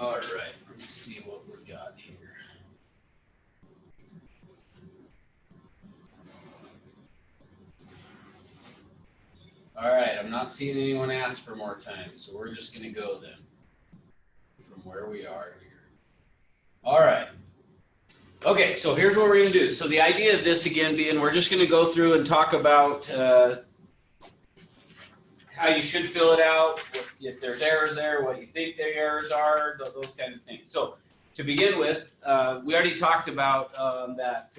All right, let's see what we got here. All right, I'm not seeing anyone ask for more time, so we're just going to go then from where we are here. All right. Okay, so here's what we're going to do. So the idea of this again being we're just going to go through and talk about how you should fill it out, if there's errors there, what you think the errors are, those kind of things. So to begin with, we already talked about that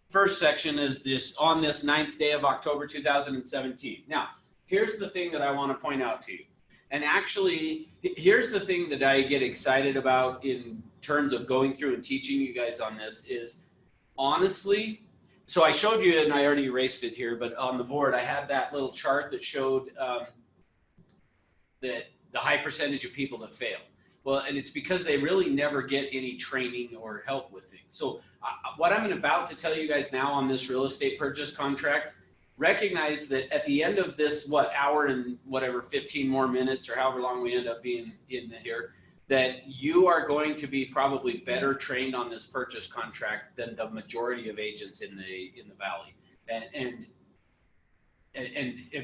first section is this on this 9th day of October 2017. Now, here's the thing that I want to point out to you. And actually, here's the thing that I get excited about in terms of going through and teaching you guys on this is, honestly, so I showed you, and I already erased it here, but on the board, I had that little chart that showed that the high percentage of people that fail. Well, and it's because they really never get any training or help with things. So what I'm about to tell you guys now on this real estate purchase contract, recognize that at the end of this, hour and whatever, 15 more minutes or however long we end up being in here, that you are going to be probably better trained on this purchase contract than the majority of agents in the valley. And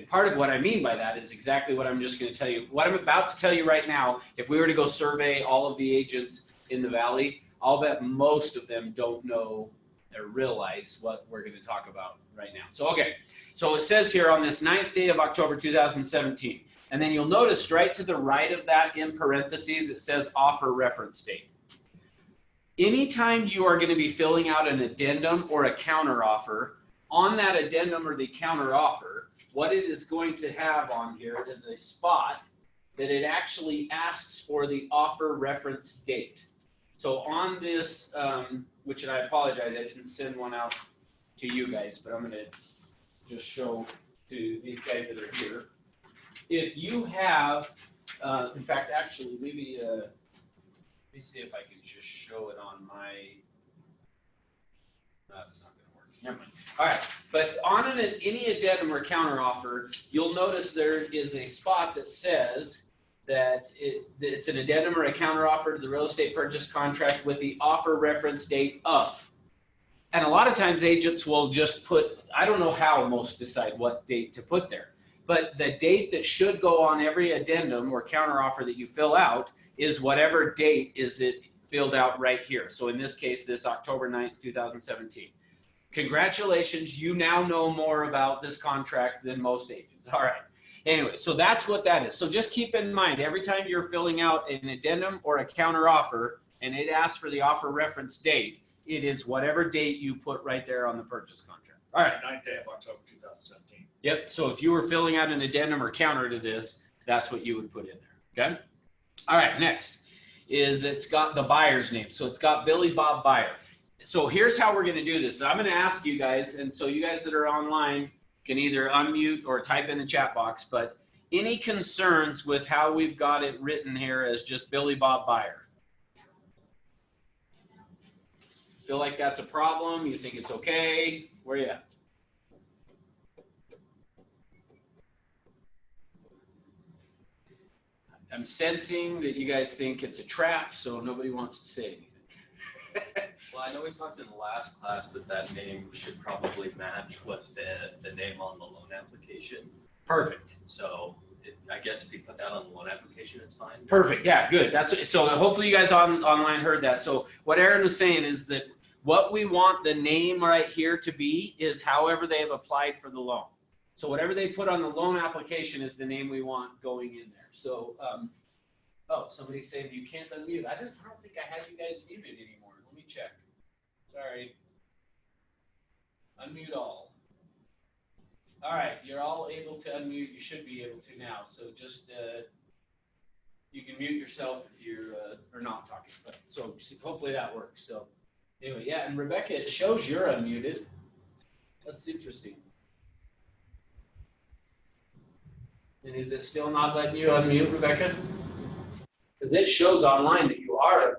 part of what I mean by that is exactly what I'm just going to tell you. What I'm about to tell you right now, if we were to go survey all of the agents in the valley, I'll bet most of them don't know or realize what we're going to talk about right now. So, okay. So it says here on this 9th day of October 2017, and then you'll notice right to the right of that in parentheses, it says offer reference date. Anytime you are going to be filling out an addendum or a counteroffer, on that addendum or the counteroffer, what it is going to have on here is a spot that it actually asks for the offer reference date. So on this, which I apologize, I didn't send one out to you guys, but I'm going to just show to these guys that are here. If you have, in fact, actually, maybe, let me see if I can just show it on my, that's not going to work. Never mind. All right, but on any addendum or counteroffer, you'll notice there is a spot that says that it's an addendum or a counteroffer to the real estate purchase contract with the offer reference date of. And a lot of times agents will just put, I don't know how most decide what date to put there, but the date that should go on every addendum or counteroffer that you fill out is whatever date is it filled out right here. So in this case, this October 9th, 2017. Congratulations, you now know more about this contract than most agents. All right. Anyway, so that's what that is. So just keep in mind, every time you're filling out an addendum or a counteroffer and it asks for the offer reference date, it is whatever date you put right there on the purchase contract. All right. 9th day of October 2017. Yep. So if you were filling out an addendum or counter to this, that's what you would put in there. Okay. All right. Next is it's got the buyer's name. So it's got Billy Bob Buyer. So here's how we're going to do this. I'm going to ask you guys, and so you guys that are online can either unmute or type in the chat box, but any concerns with how we've got it written here as just Billy Bob Buyer? Feel like that's a problem? You think it's okay? Where you at? I'm sensing that you guys think it's a trap, so nobody wants to say anything. Well, I know we talked in the last class that name should probably match what the name on the loan application. Perfect. So I guess if you put that on the loan application, it's fine. Perfect. Yeah, good. That's so. Hopefully, you guys online heard that. So what Aaron was saying is that what we want the name right here to be is however they have applied for the loan. So whatever they put on the loan application is the name we want going in there. So, oh, somebody's saying you can't unmute. I don't think I have you guys muted anymore. Let me check. Sorry. Unmute all. All right, you're all able to unmute. You should be able to now. So just you can mute yourself if you're or not talking. But so hopefully that works. So anyway, yeah. And Rebecca, it shows you're unmuted. That's interesting. And is it still not letting you unmute, Rebecca? Because it shows online that you are unmuted.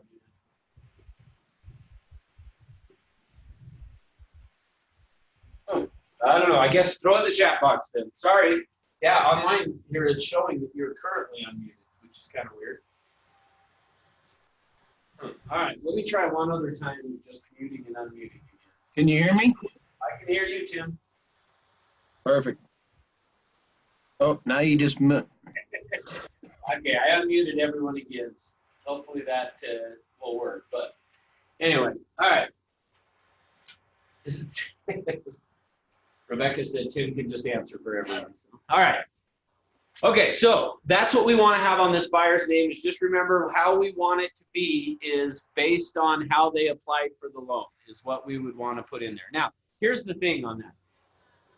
I don't know. I guess throw it in the chat box then. Sorry. Yeah, online here it's showing that you're currently unmuted, which is kind of weird. All right, let me try one other time, just muting and unmuting. Can you hear me? I can hear you, Tim. Perfect. Oh, now you just Okay, I unmuted everyone again. Hopefully that will work, but anyway, all right. Rebecca said Tim can just answer for everyone. All right. Okay, so that's what we want to have on this buyer's name. Is just remember how we want it to be is based on how they applied for the loan is what we would want to put in there. Now, here's the thing on that.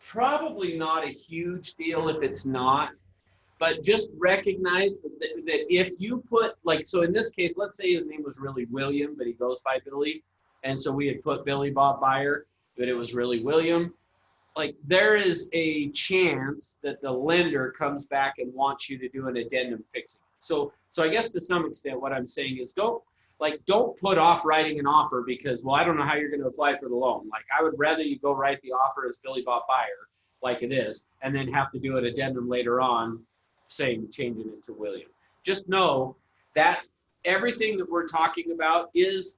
Probably not a huge deal if it's not, but just recognize that if you put, like, so in this case, let's say his name was really William, but he goes by Billy. And so we had put Billy Bob Buyer, but it was really William. Like, there is a chance that the lender comes back and wants you to do an addendum fixing. So I guess to some extent what I'm saying is don't put off writing an offer because, well, I don't know how you're going to apply for the loan. Like, I would rather you go write the offer as Billy Bob Buyer, like it is, and then have to do an addendum later on changing it to William. Just know that everything that we're talking about is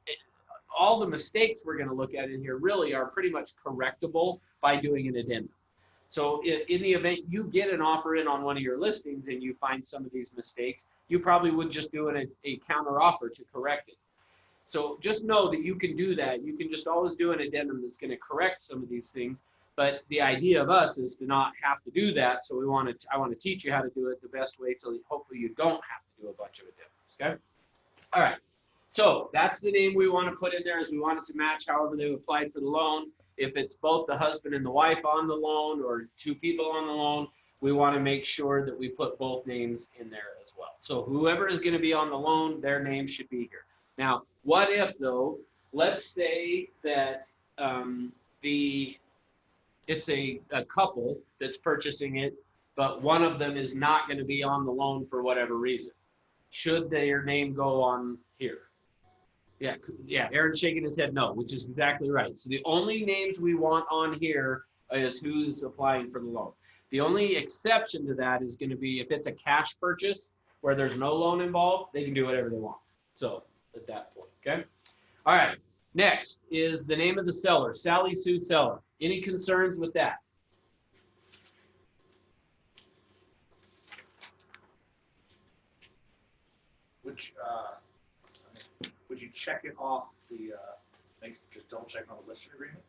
all the mistakes we're going to look at in here really are pretty much correctable by doing an addendum. So in the event you get an offer in on one of your listings and you find some of these mistakes, you probably would just do a counter offer to correct it. So just know that you can do that. You can just always do an addendum that's going to correct some of these things. But the idea of us is to not have to do that. So I want to teach you how to do it the best way so that hopefully you don't have to do a bunch of addendums, okay? All right. So that's the name we want to put in there is we want it to match however they applied for the loan. If it's both the husband and the wife on the loan or two people on the loan, we want to make sure that we put both names in there as well. So whoever is going to be on the loan, their name should be here. Now, what if though, let's say that it's a couple that's purchasing it, but one of them is not going to be on the loan for whatever reason. Should their name go on here? Yeah, Aaron's shaking his head no, which is exactly right. So the only names we want on here is who's applying for the loan. The only exception to that is going to be if it's a cash purchase where there's no loan involved, they can do whatever they want. So at that point, okay? All right, next is the name of the seller, Sally Sue Seller. Any concerns with that? Would you check it off the, just double check on the listing agreement?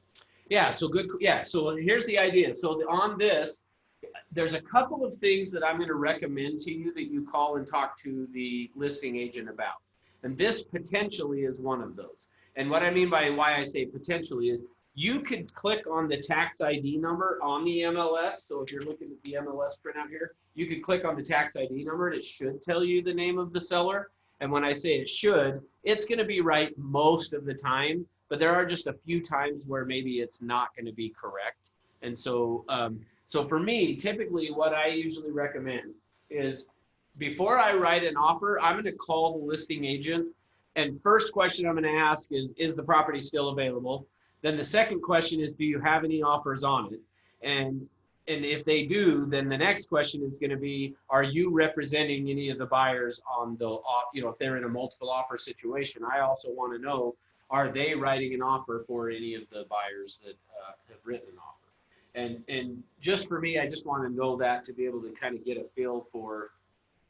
Yeah, so good. Yeah, so here's the idea. So on this, there's a couple of things that I'm going to recommend to you that you call and talk to the listing agent about. And this potentially is one of those. And what I mean by why I say potentially is you could click on the tax ID number on the MLS. So if you're looking at the MLS printout here, you could click on the tax ID number and it should tell you the name of the seller. And when I say it should, it's going to be right most of the time, but there are just a few times where maybe it's not going to be correct. And so, so for me, typically what I usually recommend is before I write an offer, I'm going to call the listing agent. And first question I'm going to ask is the property still available? Then the second question is, do you have any offers on it? And if they do, then the next question is going to be, are you representing any of the buyers on the, if they're in a multiple offer situation? I also want to know, are they writing an offer for any of the buyers that have written an offer? And just for me, I just want to know that to be able to kind of get a feel for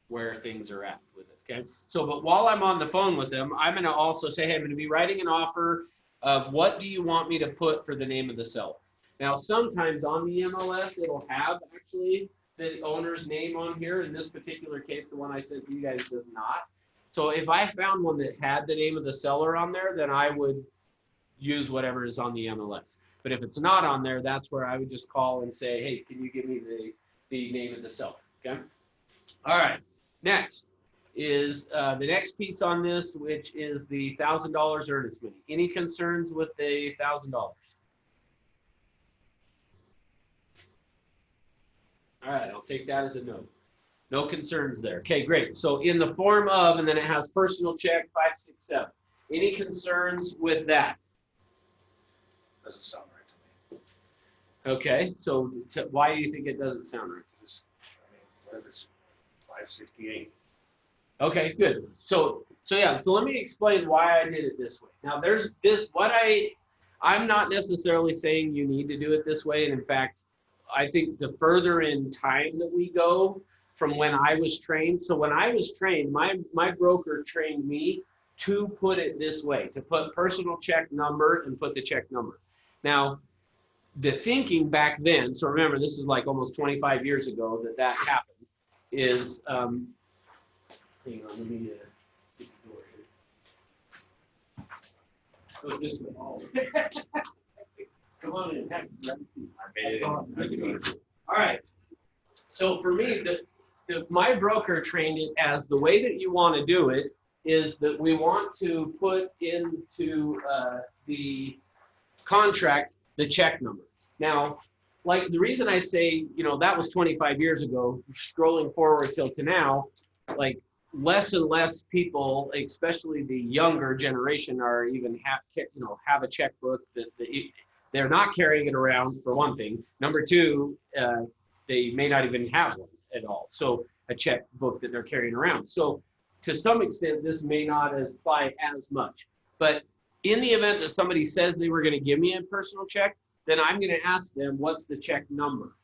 where things are at with it, okay? So, but while I'm on the phone with them, I'm going to also say, hey, I'm going to be writing an offer of what do you want me to put for the name of the seller? Now, sometimes on the MLS, it'll have actually the owner's name on here. In this particular case, the one I sent you guys does not. So if I found one that had the name of the seller on there, then I would use whatever is on the MLS. But if it's not on there, that's where I would just call and say, hey, can you give me the name of the seller, okay? All right, next is the next piece on this, which is the $1,000 earnest money. Any concerns with the $1,000? All right, I'll take that as a no. No concerns there. Okay, great. So in the form of, and then it has personal check 567. Any concerns with that? Doesn't sound right to me. Okay, so why do you think it doesn't sound right? Because, what if it's 568? Okay, good. So So yeah, so let me explain why I did it this way. Now there's this, I'm not necessarily saying you need to do it this way. And in fact, I think the further in time that we go from when I was trained. So when I was trained, my broker trained me to put it this way, to put personal check number and put the check number. Now, the thinking back then, so remember, this is like almost 25 years ago that happened, is, hang on, let me get the door here. Goes this way. Oh. Come on in. Heck, all right. So for me, my broker trained it as the way that you want to do it is that we want to put into the contract the check number. Now, like the reason I say, that was 25 years ago, scrolling forward till to now, like less and less people, especially the younger generation, are even have a checkbook that they're not carrying it around, for one thing. Number two, they may not even have one at all. So a checkbook that they're carrying around. So to some extent, this may not apply as much. But in the event that somebody says they were going to give me a personal check, then I'm going to ask them, what's the check number?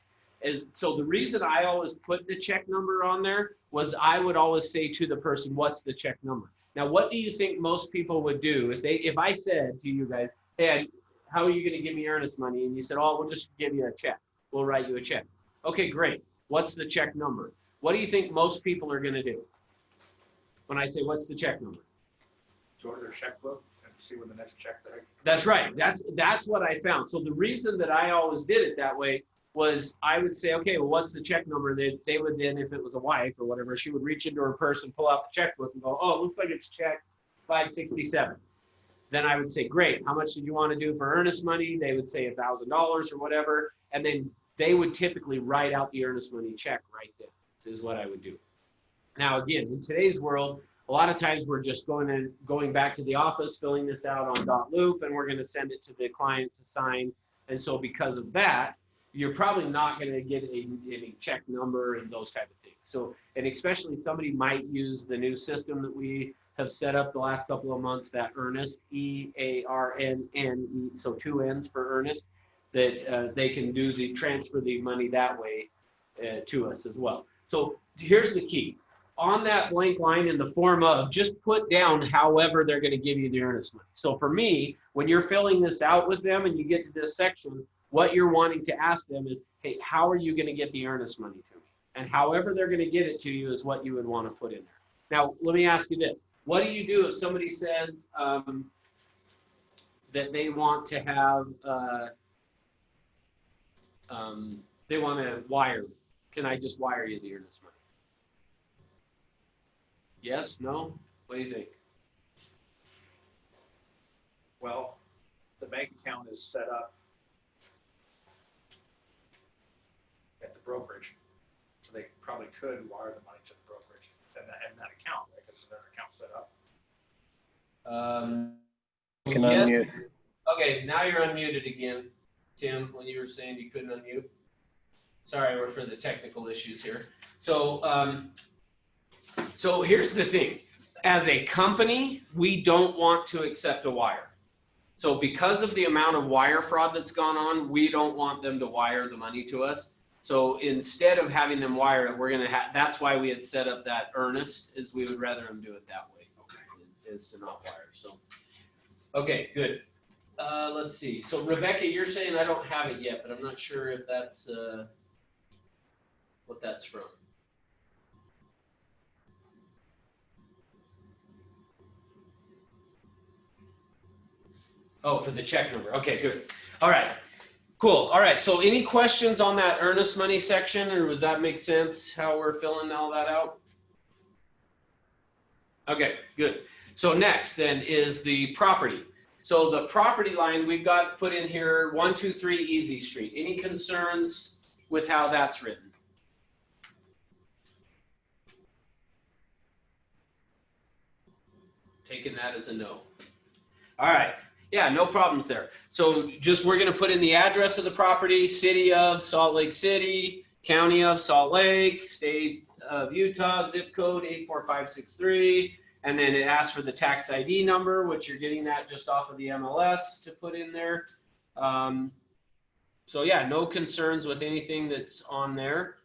And so the reason I always put the check number on there was I would always say to the person, what's the check number? Now, what do you think most people would do if I said to you guys, hey, how are you going to give me earnest money? And you said, oh, we'll just give you a check. We'll write you a check. Okay, great. What's the check number? What do you think most people are going to do when I say, what's the check number? Go to their checkbook and see when the next check there. That's right. That's what I found. So the reason that I always did it that way was I would say, okay, well, what's the check number? They would then, if it was a wife or whatever, she would reach into her purse and pull out the checkbook and go, oh, it looks like it's check 567. Then I would say, great, how much did you want to do for earnest money? They would say $1,000 or whatever. And then they would typically write out the earnest money check right then. This is what I would do. Now, again, in today's world, a lot of times we're just going back to the office, filling this out on .loop, and we're going to send it to the client to sign. And so because of that, you're probably not going to get any check number and those type of things. So, and especially somebody might use the new system that we have set up the last couple of months, that Earnest, E-A-R-N-N-E, so 2 N's for Earnest, that they can transfer the money that way to us as well. So here's the key. On that blank line in the form of, just put down however they're going to give you the earnest money. So for me, when you're filling this out with them and you get to this section, what you're wanting to ask them is, hey, how are you going to get the earnest money to me? And however they're going to get it to you is what you would want to put in there. Now, let me ask you this. What do you do if somebody says that they want to have, they want to wire? Can I just wire you the earnest money? Yes? No? What do you think? Well, the bank account is set up at the brokerage, so they probably could wire the money to the brokerage and that account, right? Because their account set up. Can unmute. Okay, now you're unmuted again, Tim, when you were saying you couldn't unmute. Sorry, we're for the technical issues here. So, so here's the thing. As a company, we don't want to accept a wire. So because of the amount of wire fraud that's gone on, we don't want them to wire the money to us. So instead of having them wire it, we're going to have, that's why we had set up that earnest, is we would rather them do it that way, okay, is to not wire. So, okay, good. Let's see. So Rebecca, you're saying I don't have it yet, but I'm not sure if that's what that's from. Oh, for the check number. Okay, good. All right, cool. All right, so any questions on that earnest money section, or does that make sense how we're filling all that out? Okay, good. So next then is the property. So the property line we've got put in here, 123 Easy Street. Any concerns with how that's written? Taking that as a no. All right. Yeah, no problems there. So just we're going to put in the address of the property, city of Salt Lake City, county of Salt Lake, state of Utah, zip code 84563, And then it asks for the tax ID number, which you're getting that just off of the MLS to put in there. So yeah, no concerns with anything that's on there.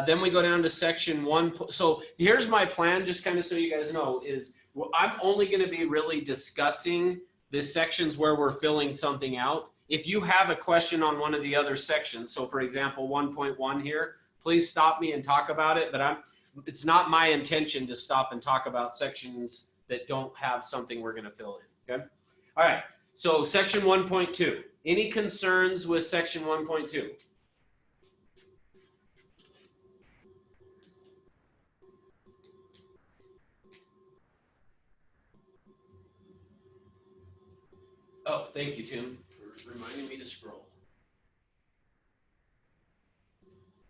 Then we go down to section 1. So here's my plan, just kind of so you guys know, is I'm only going to be really discussing the sections where we're filling something out. If you have a question on one of the other sections, so for example, 1.1 here, please stop me and talk about it, but it's not my intention to stop and talk about sections that don't have something we're going to fill in, okay? All right, so section 1.2. Any concerns with section 1.2? Oh, thank you, Tim, for reminding me to scroll.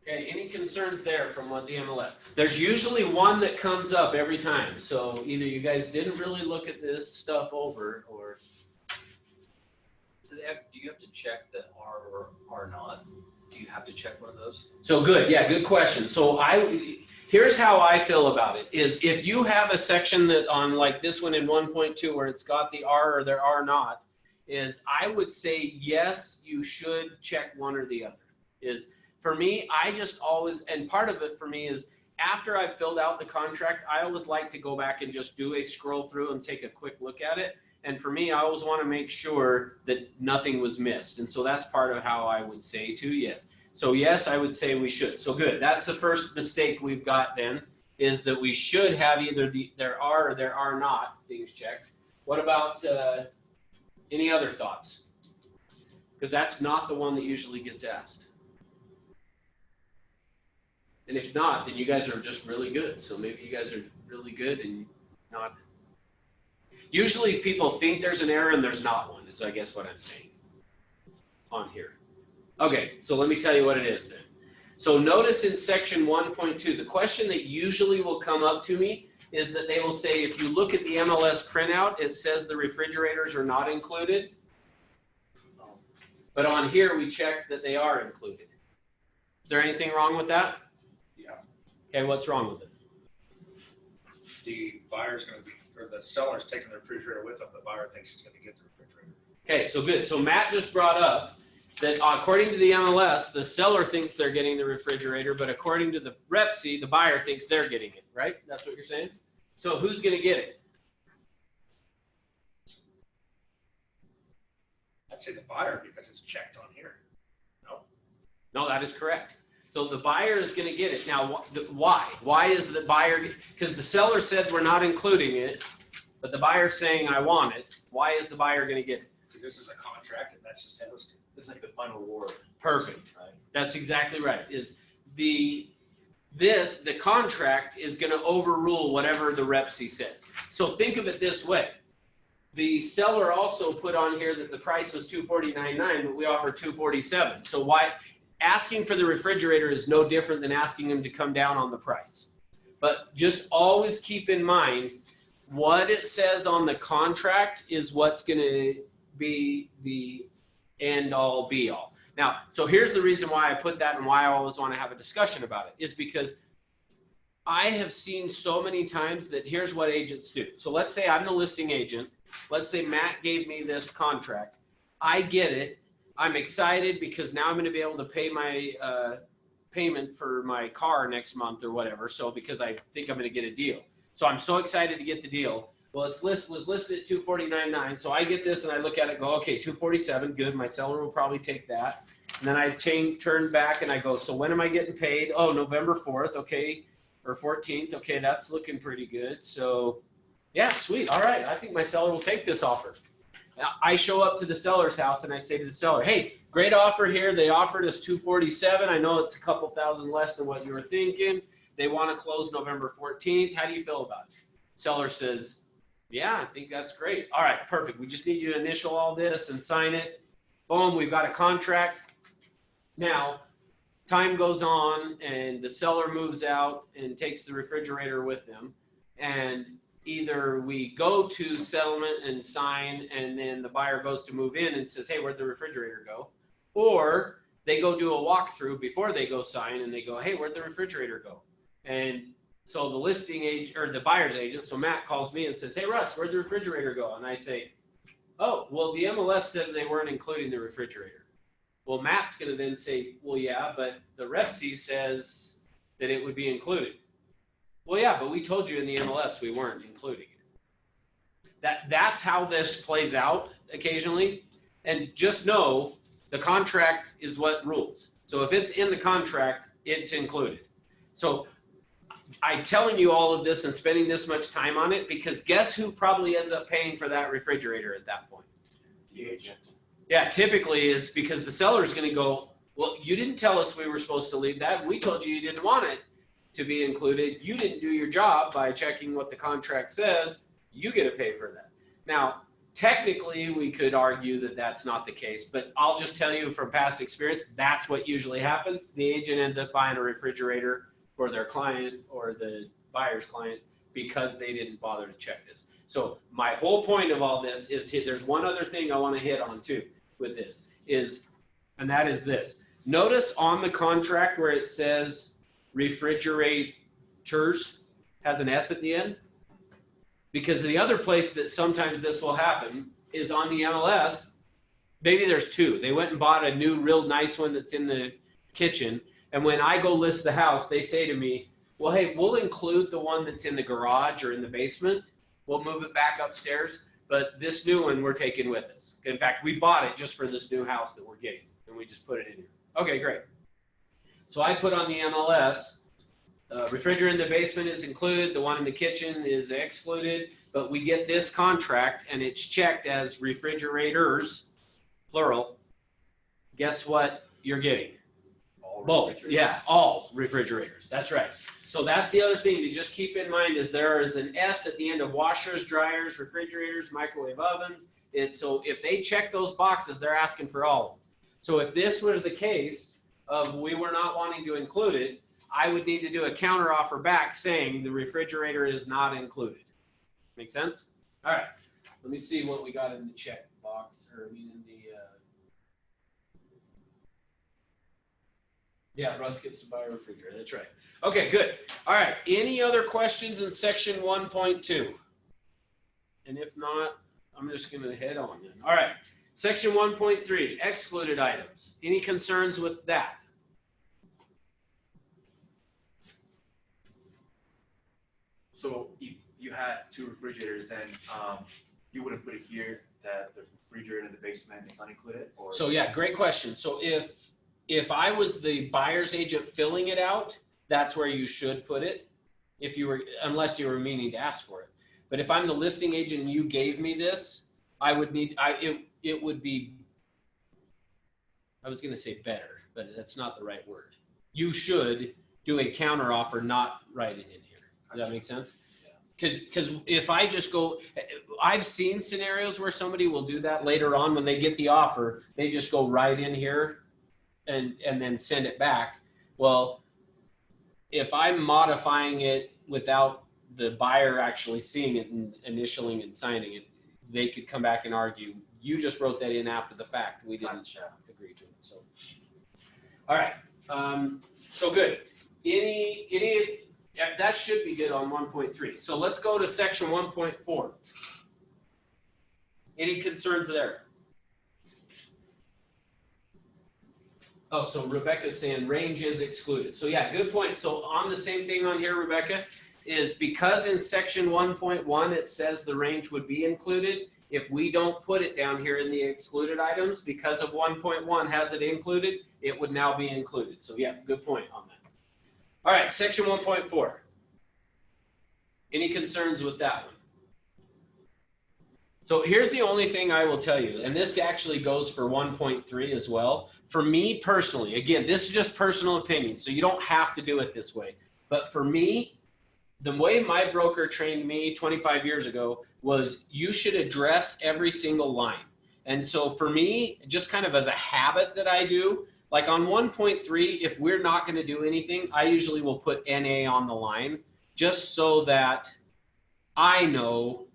Okay, any concerns there from what the MLS? There's usually one that comes up every time. So either you guys didn't really look at this stuff over, or Do you have to check that are or are not? Do you have to check one of those? so good. Yeah, good question. So here's how I feel about it is if you have a section that on like this one in 1.2 where it's got the are or there are not, is I would say yes, you should check one or the other. Is for me, I just always, and part of it for me is after I've filled out the contract, I always like to go back and just do a scroll through and take a quick look at it. And for me, I always want to make sure that nothing was missed. And so that's part of how I would say to yes. So yes, I would say we should. So good. That's the first mistake we've got then, is that we should have either there are or there are not things checked. What about any other thoughts? Because that's not the one that usually gets asked. And if not, then you guys are just really good. So maybe you guys are really good and not. Usually people think there's an error and there's not one, is I guess what I'm saying on here. Okay, so let me tell you what it is then. So notice in section 1.2, the question that usually will come up to me is that they will say, if you look at the MLS printout, it says the refrigerators are not included. But on here, we checked that they are included. Is there anything wrong with that? Yeah. Okay, what's wrong with it? The buyer's going to be, or the seller's taking the refrigerator with them. The buyer thinks he's going to get the refrigerator. Okay, so good. So Matt just brought up that according to the MLS, the seller thinks they're getting the refrigerator, but according to the REPC, the buyer thinks they're getting it, right? That's what you're saying? So who's going to get it? I'd say the buyer because it's checked on here. No? No, that is correct. So the buyer is going to get it. Now, why? Why is the buyer? Because the seller said we're not including it, but the buyer's saying I want it. Why is the buyer going to get it? Because this is a contract and that's just listed. It's like the final word. Perfect. Right. That's exactly right. Is the contract is going to overrule whatever the REPC says. So think of it this way. The seller also put on here that the price was $249.9, but we offer $247. So why asking for the refrigerator is no different than asking them to come down on the price. But just always keep in mind what it says on the contract is what's going to be the end all be all. Now, so here's the reason why I put that and why I always want to have a discussion about it is because I have seen so many times that here's what agents do. So let's say I'm the listing agent. Let's say Matt gave me this contract. I get it. I'm excited because now I'm going to be able to pay my payment for my car next month or whatever. So because I think I'm going to get a deal. So I'm so excited to get the deal. Well, was listed at $249.9. So I get this and I look at it and go, okay, $247, good. My seller will probably take that. And then I turn back and I go, so when am I getting paid? Oh, November 4th. Okay. Or 14th. Okay. That's looking pretty good. So yeah, sweet. All right. I think my seller will take this offer. I show up to the seller's house and I say to the seller, hey, great offer here. They offered us $247. I know it's a couple thousand less than what you were thinking. They want to close November 14th. How do you feel about it? Seller says, yeah, I think that's great. All right, perfect. We just need you to initial all this and sign it. Boom, we've got a contract. Now, time goes on and the seller moves out and takes the refrigerator with them. And either we go to settlement and sign and then the buyer goes to move in and says, hey, where'd the refrigerator go? Or they go do a walkthrough before they go sign and they go, hey, where'd the refrigerator go? And So the listing agent or the buyer's agent, so Matt calls me and says, hey Russ, where'd the refrigerator go? And I say, oh, well, the MLS said they weren't including the refrigerator. Well, Matt's going to then say, well, yeah, but the REPC says that it would be included. Well, yeah, but we told you in the MLS we weren't including it. That's how this plays out occasionally. And just know the contract is what rules. So if it's in the contract, it's included. So I'm telling you all of this and spending this much time on it because guess who probably ends up paying for that refrigerator at that point? The agent. Yeah, typically is because the seller's going to go, well, you didn't tell us we were supposed to leave that. We told you you didn't want it to be included. You didn't do your job by checking what the contract says. You get to pay for that. Now, technically, we could argue that that's not the case, but I'll just tell you from past experience, that's what usually happens. The agent ends up buying a refrigerator for their client or the buyer's client because they didn't bother to check this. So my whole point of all this is there's one other thing I want to hit on too with this and that is this. Notice on the contract where it says refrigerators has an S at the end, because the other place that sometimes this will happen is on the MLS. Maybe there's two. They went and bought a new real nice one that's in the kitchen. And when I go list the house, they say to me, well, hey, we'll include the one that's in the garage or in the basement. We'll move it back upstairs. But this new one we're taking with us. In fact, we bought it just for this new house that we're getting. And we just put it in here. Okay, great. So I put on the MLS, refrigerator in the basement is included. The one in the kitchen is excluded. But we get this contract and it's checked as refrigerators, plural. Guess what you're getting? Both, yeah, all refrigerators. That's right. So that's the other thing to just keep in mind is there is an S at the end of washers, dryers, refrigerators, microwave ovens. So if they check those boxes, they're asking for all of them. So if this was the case of we were not wanting to include it, I would need to do a counter offer back saying the refrigerator is not included. Make sense? All right. Let me see what we got in the check box, or I mean in the. Yeah, Russ gets to buy a refrigerator. That's right. Okay, good. All right. Any other questions in section 1.2? And if not, I'm just going to head on then. All right. Section 1.3, excluded items. Any concerns with that? So if you had two refrigerators, then you wouldn't put it here that the refrigerator in the basement is not included? Or? So yeah, great question. So if I was the buyer's agent filling it out, that's where you should put it. If you were, unless you were meaning to ask for it. But if I'm the listing agent and you gave me this, I would need, it would be, I was going to say better, but that's not the right word. You should do a counter offer, not write it in here. Does that make sense? Because if I just go, I've seen scenarios where somebody will do that later on when they get the offer, they just go right in here and then send it back. Well, if I'm modifying it without the buyer actually seeing it and initialing and signing it, they could come back and argue, you just wrote that in after the fact. We didn't agree to it. So, all right. So good. That should be good on 1.3. So let's go to section 1.4. Any concerns there? Oh, so Rebecca's saying range is excluded. So yeah, good point. So on the same thing on here, Rebecca, is because in section 1.1 it says the range would be included. If we don't put it down here in the excluded items, because of 1.1 has it included, it would now be included. So yeah, good point on that. All right, section 1.4. Any concerns with that one? So here's the only thing I will tell you, and this actually goes for 1.3 as well. For me personally, again, this is just personal opinion, so you don't have to do it this way. But for me, the way my broker trained me 25 years ago was you should address every single line. And so for me, just kind of as a habit that I do, like on 1.3, if we're not going to do anything, I usually will put NA on the line just so that I know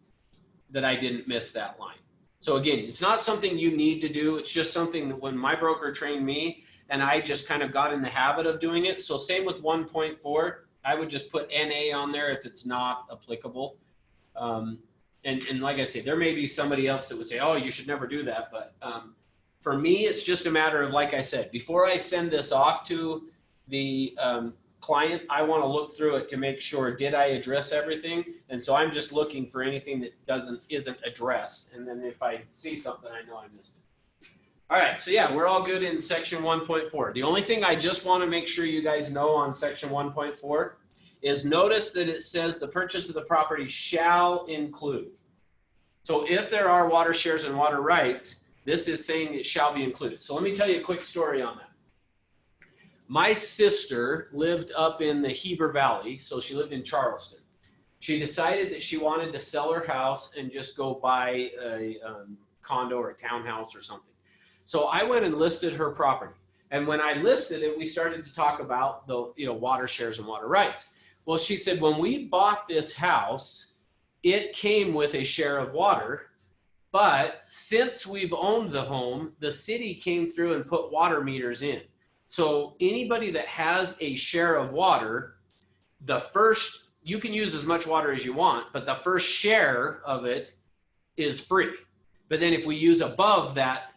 that I didn't miss that line. So again, it's not something you need to do. It's just something that when my broker trained me and I just kind of got in the habit of doing it. So same with 1.4, I would just put NA on there if it's not applicable. And like I say, there may be somebody else that would say, oh, you should never do that. But for me, it's just a matter of, like I said, before I send this off to the client, I want to look through it to make sure, did I address everything? And so I'm just looking for anything that isn't addressed. And then if I see something, I know I missed it. All right, so yeah, we're all good in section 1.4. The only thing I just want to make sure you guys know on section 1.4 is notice that it says the purchase of the property shall include. So if there are water shares and water rights, this is saying it shall be included. So let me tell you a quick story on that. My sister lived up in the Heber Valley, so she lived in Charleston. She decided that she wanted to sell her house and just go buy a condo or a townhouse or something. So I went and listed her property. And when I listed it, we started to talk about the water shares and water rights. Well, she said, when we bought this house, it came with a share of water. But since we've owned the home, the city came through and put water meters in. So anybody that has a share of water, you can use as much water as you want, but the first share of it is free. But then if we use above that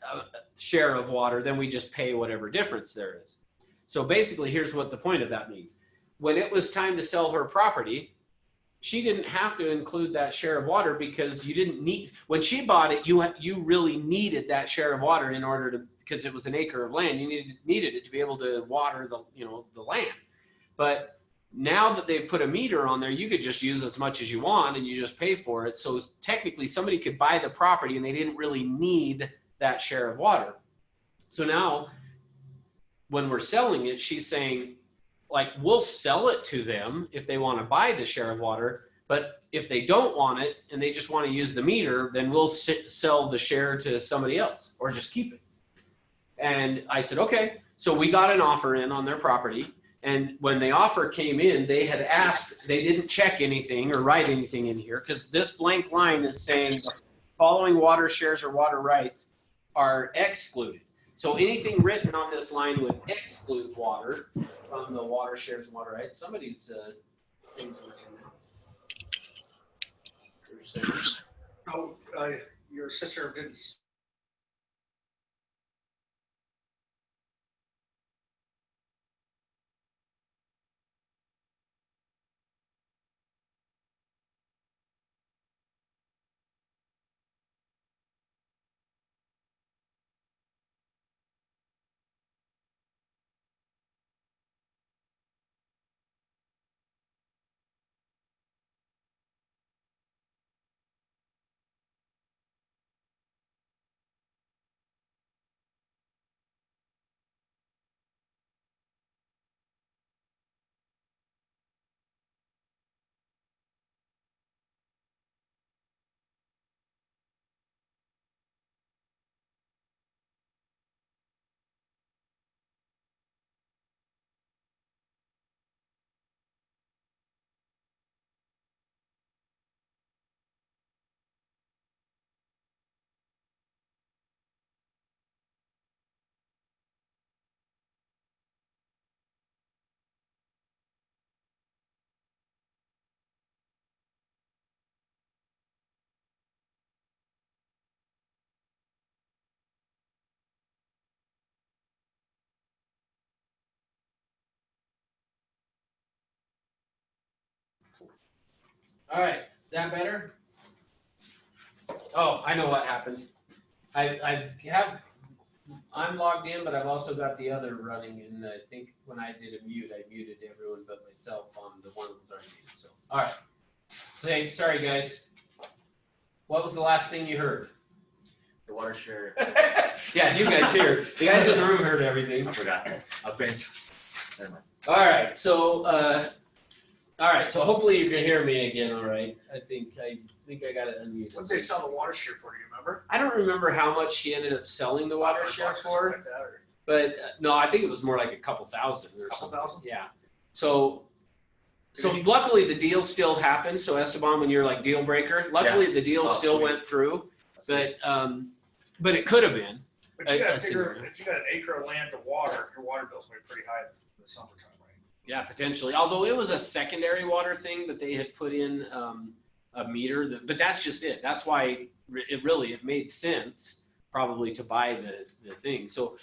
share of water, then we just pay whatever difference there is. So basically, here's what the point of that means. When it was time to sell her property, she didn't have to include that share of water because you didn't need, when she bought it, you really needed that share of water in order to, because it was an acre of land, you needed it to be able to water the land. But now that they've put a meter on there, you could just use as much as you want and you just pay for it. So technically somebody could buy the property and they didn't really need that share of water. So now when we're selling it, she's saying, like, we'll sell it to them if they want to buy the share of water, but if they don't want it and they just want to use the meter, then we'll sell the share to somebody else or just keep it. And I said, okay. So we got an offer in on their property. And when the offer came in, they had asked, they didn't check anything or write anything in here because this blank line is saying the following water shares or water rights are excluded. So anything written on this line would exclude water from the water shares and water rights. Somebody's things were in there. Oh, your sister didn't. All right, is that better? Oh, I know what happened. I'm logged in, but I've also got the other running, and I think when I did a mute, I muted everyone but myself on the one that was already muted. So, all right. Hey, sorry guys. What was the last thing you heard? The water share. Yeah, you guys here. The guys in the room heard everything. I forgot. I've been. Never mind. All right, so hopefully you can hear me again. All right, I think I got it unmuted. What did they sell the water share for? Do you remember? I don't remember how much she ended up selling the water share $500 or something for, like that, or but no, I think it was more like a couple thousand or Couple something. thousand? Yeah. So luckily the deal still happened. So Esteban, when you're like deal breaker, luckily the deal still sweet. went through, but it could have been. But you I gotta see figure, that. if you got an acre of land to water, your water bill's gonna be pretty high in the summertime, right? Yeah, potentially. Although it was a secondary water thing, but they had put in a meter. But that's just it. That's why it made sense probably to buy the thing. So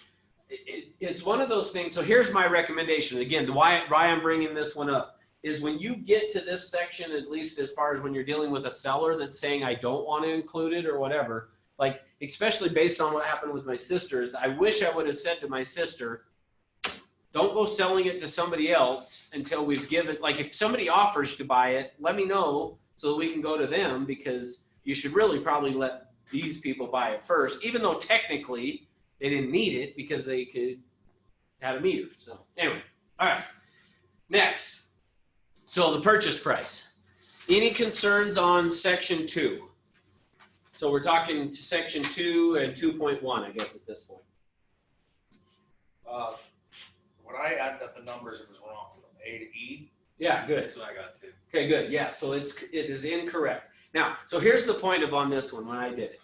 it's one of those things. So here's my recommendation. Again, why I'm bringing this one up is when you get to this section, at least as far as when you're dealing with a seller that's saying, I don't want to include it or whatever, like, especially based on what happened with my sisters, I wish I would have said to my sister, don't go selling it to somebody else until we've given, like if somebody offers to buy it, let me know so that we can go to them, because you should really probably let these people buy it first, even though technically they didn't need it because they could have a meter. So anyway, all right, next. So the purchase price. Any concerns on section 2? So we're talking to section 2 and 2.1, I guess, at this point. When I added up the numbers, it was wrong from A to E. Yeah, good. That's what I got too. Okay, good. Yeah, so it is incorrect. Now, so here's the point of on this one when I did it.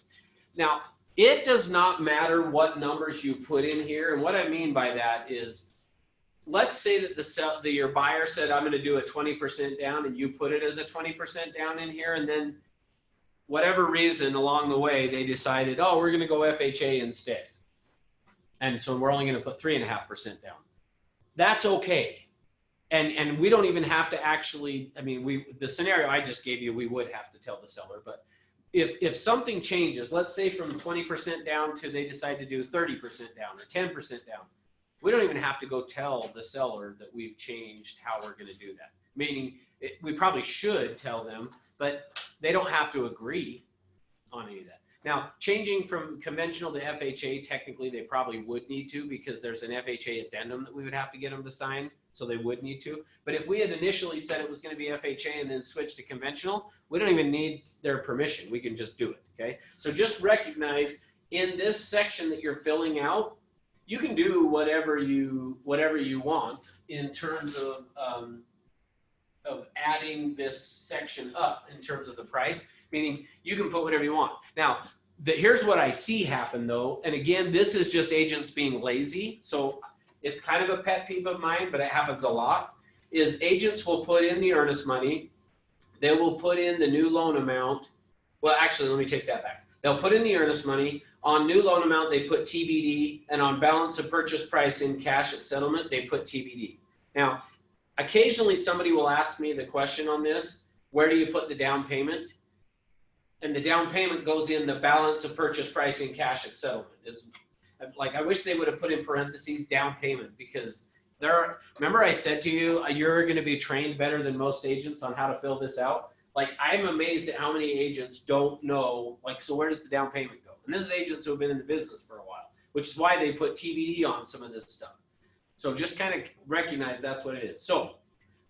Now, it does not matter what numbers you put in here, and what I mean by that is, let's say that your buyer said, I'm going to do a 20% down, and you put it as a 20% down in here, and then whatever reason along the way, they decided, oh, we're going to go FHA instead. And so we're only going to put 3.5% down. That's okay. And we don't even have to actually, I mean, the scenario I just gave you, we would have to tell the seller, but if something changes, let's say from 20% down to they decide to do 30% down or 10% down, we don't even have to go tell the seller that we've changed how we're going to do that. Meaning we probably should tell them, but they don't have to agree on any of that. Now, changing from conventional to FHA, technically they probably would need to, because there's an FHA addendum that we would have to get them to sign, so they would need to. But if we had initially said it was going to be FHA and then switched to conventional, we don't even need their permission. We can just do it, okay? So just recognize in this section that you're filling out, you can do whatever you want in terms of adding this section up in terms of the price, meaning you can put whatever you want. Now, here's what I see happen though, and again, this is just agents being lazy, so it's kind of a pet peeve of mine, but it happens a lot, is agents will put in the earnest money, they will put in the new loan amount. Well, actually, let me take that back. They'll put in the earnest money. On new loan amount, they put TBD, and on balance of purchase price in cash at settlement, they put TBD. Now, occasionally somebody will ask me the question on this, where do you put the down payment? And the down payment goes in the balance of purchase price in cash at settlement. Like, I wish they would have put in parentheses down payment, because remember I said to you, you're going to be trained better than most agents on how to fill this out. Like, I'm amazed at how many agents don't know, like, so where does the down payment go? And this is agents who have been in the business for a while, which is why they put TBD on some of this stuff. So just kind of recognize that's what it is. So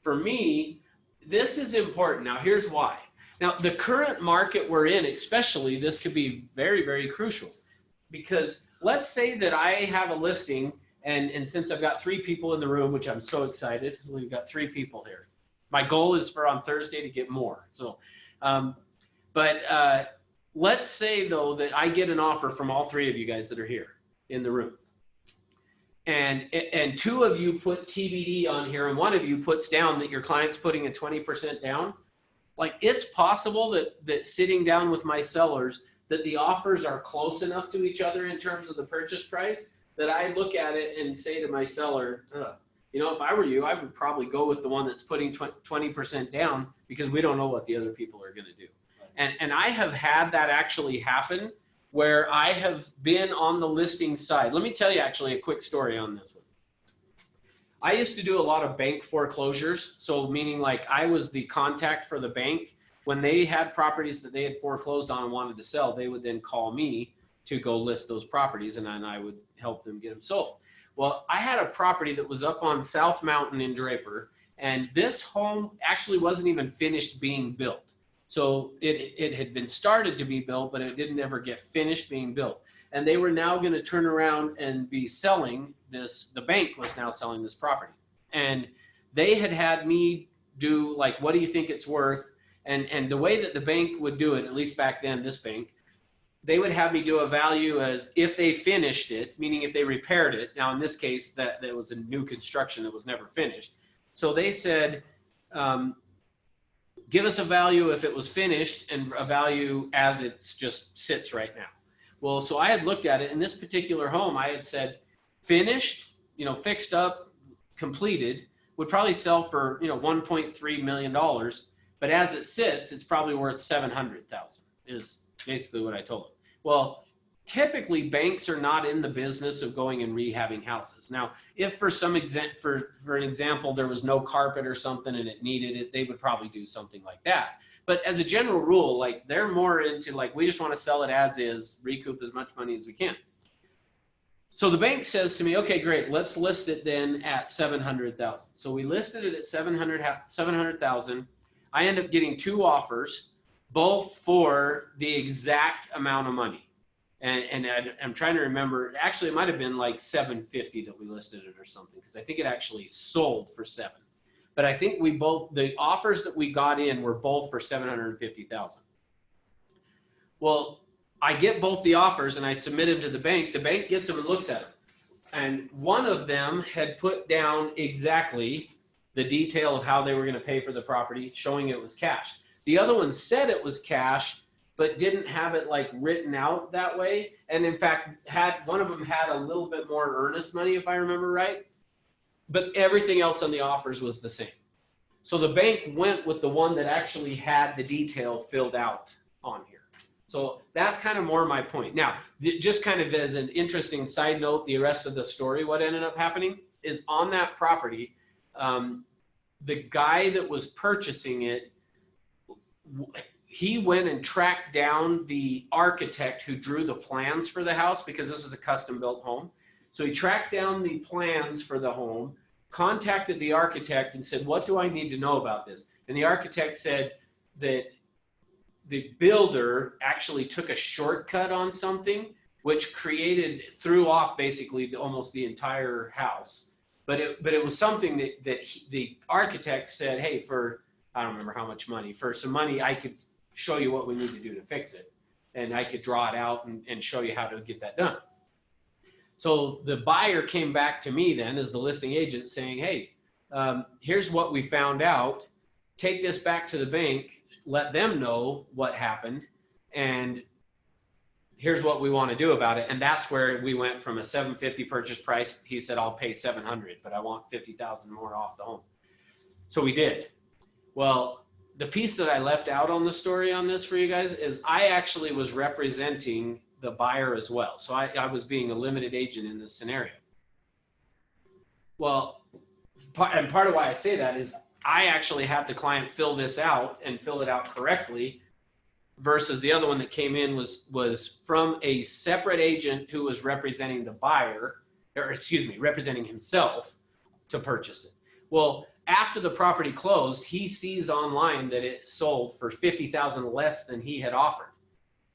for me, this is important. Now, here's why. Now, the current market we're in, especially, this could be very, very crucial, because let's say that I have a listing, and since I've got 3 people in the room, which I'm so excited, we've got 3 people here. My goal is for on Thursday to get more. So, let's say though that I get an offer from all 3 of you guys that are here in the room, and 2 of you put TBD on here, and 1 of you puts down that your client's putting a 20% down. Like, it's possible that sitting down with my sellers, that the offers are close enough to each other in terms of the purchase price that I look at it and say to my seller, you know, if I were you, I would probably go with the one that's putting 20% down, because we don't know what the other people are going to do. And I have had that actually happen where I have been on the listing side. Let me tell you actually a quick story on this one. I used to do a lot of bank foreclosures. So meaning, like, I was the contact for the bank. When they had properties that they had foreclosed on and wanted to sell, they would then call me to go list those properties, and then I would help them get them sold. Well, I had a property that was up on South Mountain in Draper, and this home actually wasn't even finished being built. So it had been started to be built, but it didn't ever get finished being built. And they were now going to turn around and be selling this. The bank was now selling this property, and they had me do, like, what do you think it's worth? And the way that the bank would do it, at least back then, this bank, they would have me do a value as if they finished it, meaning if they repaired it. Now, in this case, that was a new construction that was never finished. So they said, give us a value if it was finished and a value as it's just sits right now. Well, so I had looked at it in this particular home. I had said finished, fixed up, completed would probably sell for, $1.3 million. But as it sits, it's probably worth $700,000 is basically what I told them. Well, typically banks are not in the business of going and rehabbing houses. Now, if for an example, there was no carpet or something and it needed it, they would probably do something like that. But as a general rule, like they're more into like, we just want to sell it as is, recoup as much money as we can. So the bank says to me, okay, great, let's list it then at $700,000. So we listed it at $700,000. I end up getting 2 offers, both for the exact amount of money. And I'm trying to remember, actually it might've been like $750 that we listed it or something, because I think it actually sold for $7. But I think the offers that we got in were both for $750,000. Well, I get both the offers and I submit them to the bank. The bank gets them and looks at them. And one of them had put down exactly the detail of how they were going to pay for the property, showing it was cash. The other one said it was cash, but didn't have it like written out that way. And in fact, one of them had a little bit more earnest money, if I remember right. But everything else on the offers was the same. So the bank went with the one that actually had the detail filled out on here. So that's kind of more my point. Now, just kind of as an interesting side note, the rest of the story, what ended up happening is on that property, the guy that was purchasing it, he went and tracked down the architect who drew the plans for the house, because this was a custom built home. So he tracked down the plans for the home, contacted the architect and said, what do I need to know about this? And the architect said that the builder actually took a shortcut on something, which threw off basically almost the entire house. But it was something that the architect said, hey, for, I don't remember how much money, for some money, I could show you what we need to do to fix it. And I could draw it out and show you how to get that done. So the buyer came back to me then as the listing agent saying, hey, here's what we found out. Take this back to the bank, let them know what happened, and here's what we want to do about it. And that's where we went from a $750 purchase price. He said, I'll pay $700, but I want $50,000 more off the home. So we did. Well, the piece that I left out on the story on this for you guys is I actually was representing the buyer as well. So I was being a limited agent in this scenario. Well, and part of why I say that is I actually had the client fill this out and fill it out correctly, versus the other one that came in was from a separate agent who was representing the buyer, or excuse me, representing himself to purchase it. Well, after the property closed, he sees online that it sold for $50,000 less than he had offered.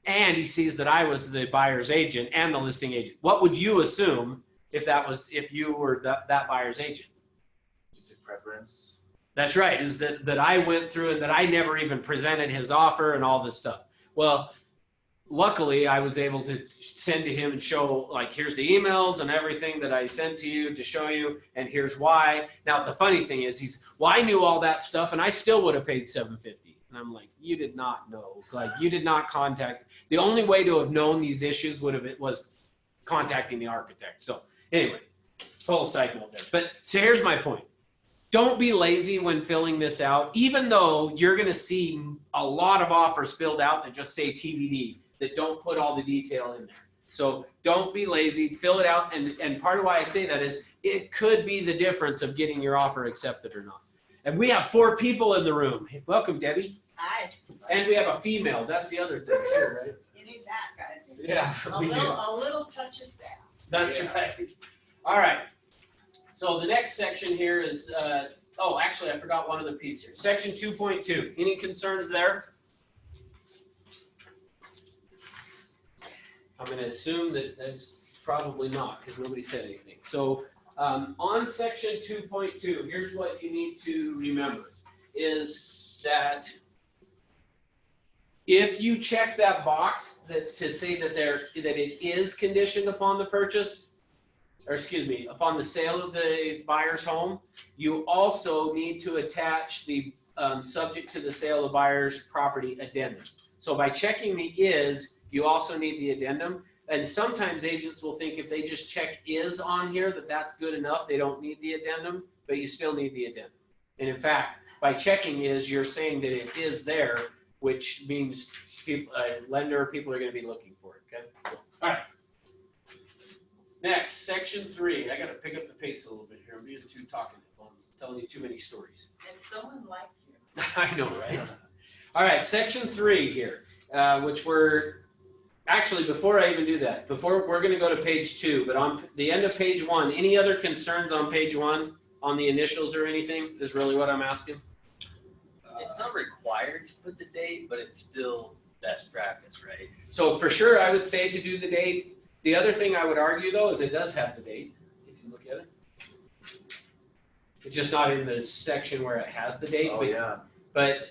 And he sees that I was the buyer's agent and the listing agent. What would you assume if you were that buyer's agent? It's a preference. That's right, is that I went through and that I never even presented his offer and all this stuff. Well, luckily I was able to send to him and show, like, here's the emails and everything that I sent to you to show you, and here's why. Now, the funny thing is I knew all that stuff and I still would have paid $750. And I'm like, you did not know, like you did not contact. The only way to have known these issues was contacting the architect. So anyway, total side note there. But so here's my point. Don't be lazy when filling this out, even though you're going to see a lot of offers filled out that just say TBD, that don't put all the detail in there. So don't be lazy, fill it out. And part of why I say that is it could be the difference of getting your offer accepted or not. And we have 4 people in the room. Hey, welcome, Debbie. Hi. And we have a female. That's the other thing too, right? You need that, guys. Yeah, we do. A little touch of sass. That's right. All right. So the next section here is, actually I forgot one other piece here. Section 2.2. Any concerns there? I'm going to assume that that's probably not, because nobody said anything. So on section 2.2, here's what you need to remember is that if you check that box to say that it is conditioned upon the purchase, or excuse me, upon the sale of the buyer's home, you also need to attach the subject to the sale of buyer's property addendum. So by checking the is, you also need the addendum. And sometimes agents will think if they just check is on here, that that's good enough. They don't need the addendum, but you still need the addendum. And in fact, by checking is, you're saying that it is there, which means people, lender, people are going to be looking for it. Okay. Cool. All right. Next, section 3. I got to pick up the pace a little bit here. I'm being too talkative. I'm telling you too many stories. And someone like you. I know, right? All right, section 3 here, which we're actually, before I even do that, before we're going to go to page 2, but on the end of page 1, any other concerns on page 1 on the initials or anything is really what I'm asking? It's not required to put the date, but it's still best practice, right? So for sure, I would say to do the date. The other thing I would argue though is it does have the date, if you look at it. It's just not in the section where it has the date. Oh, yeah. But,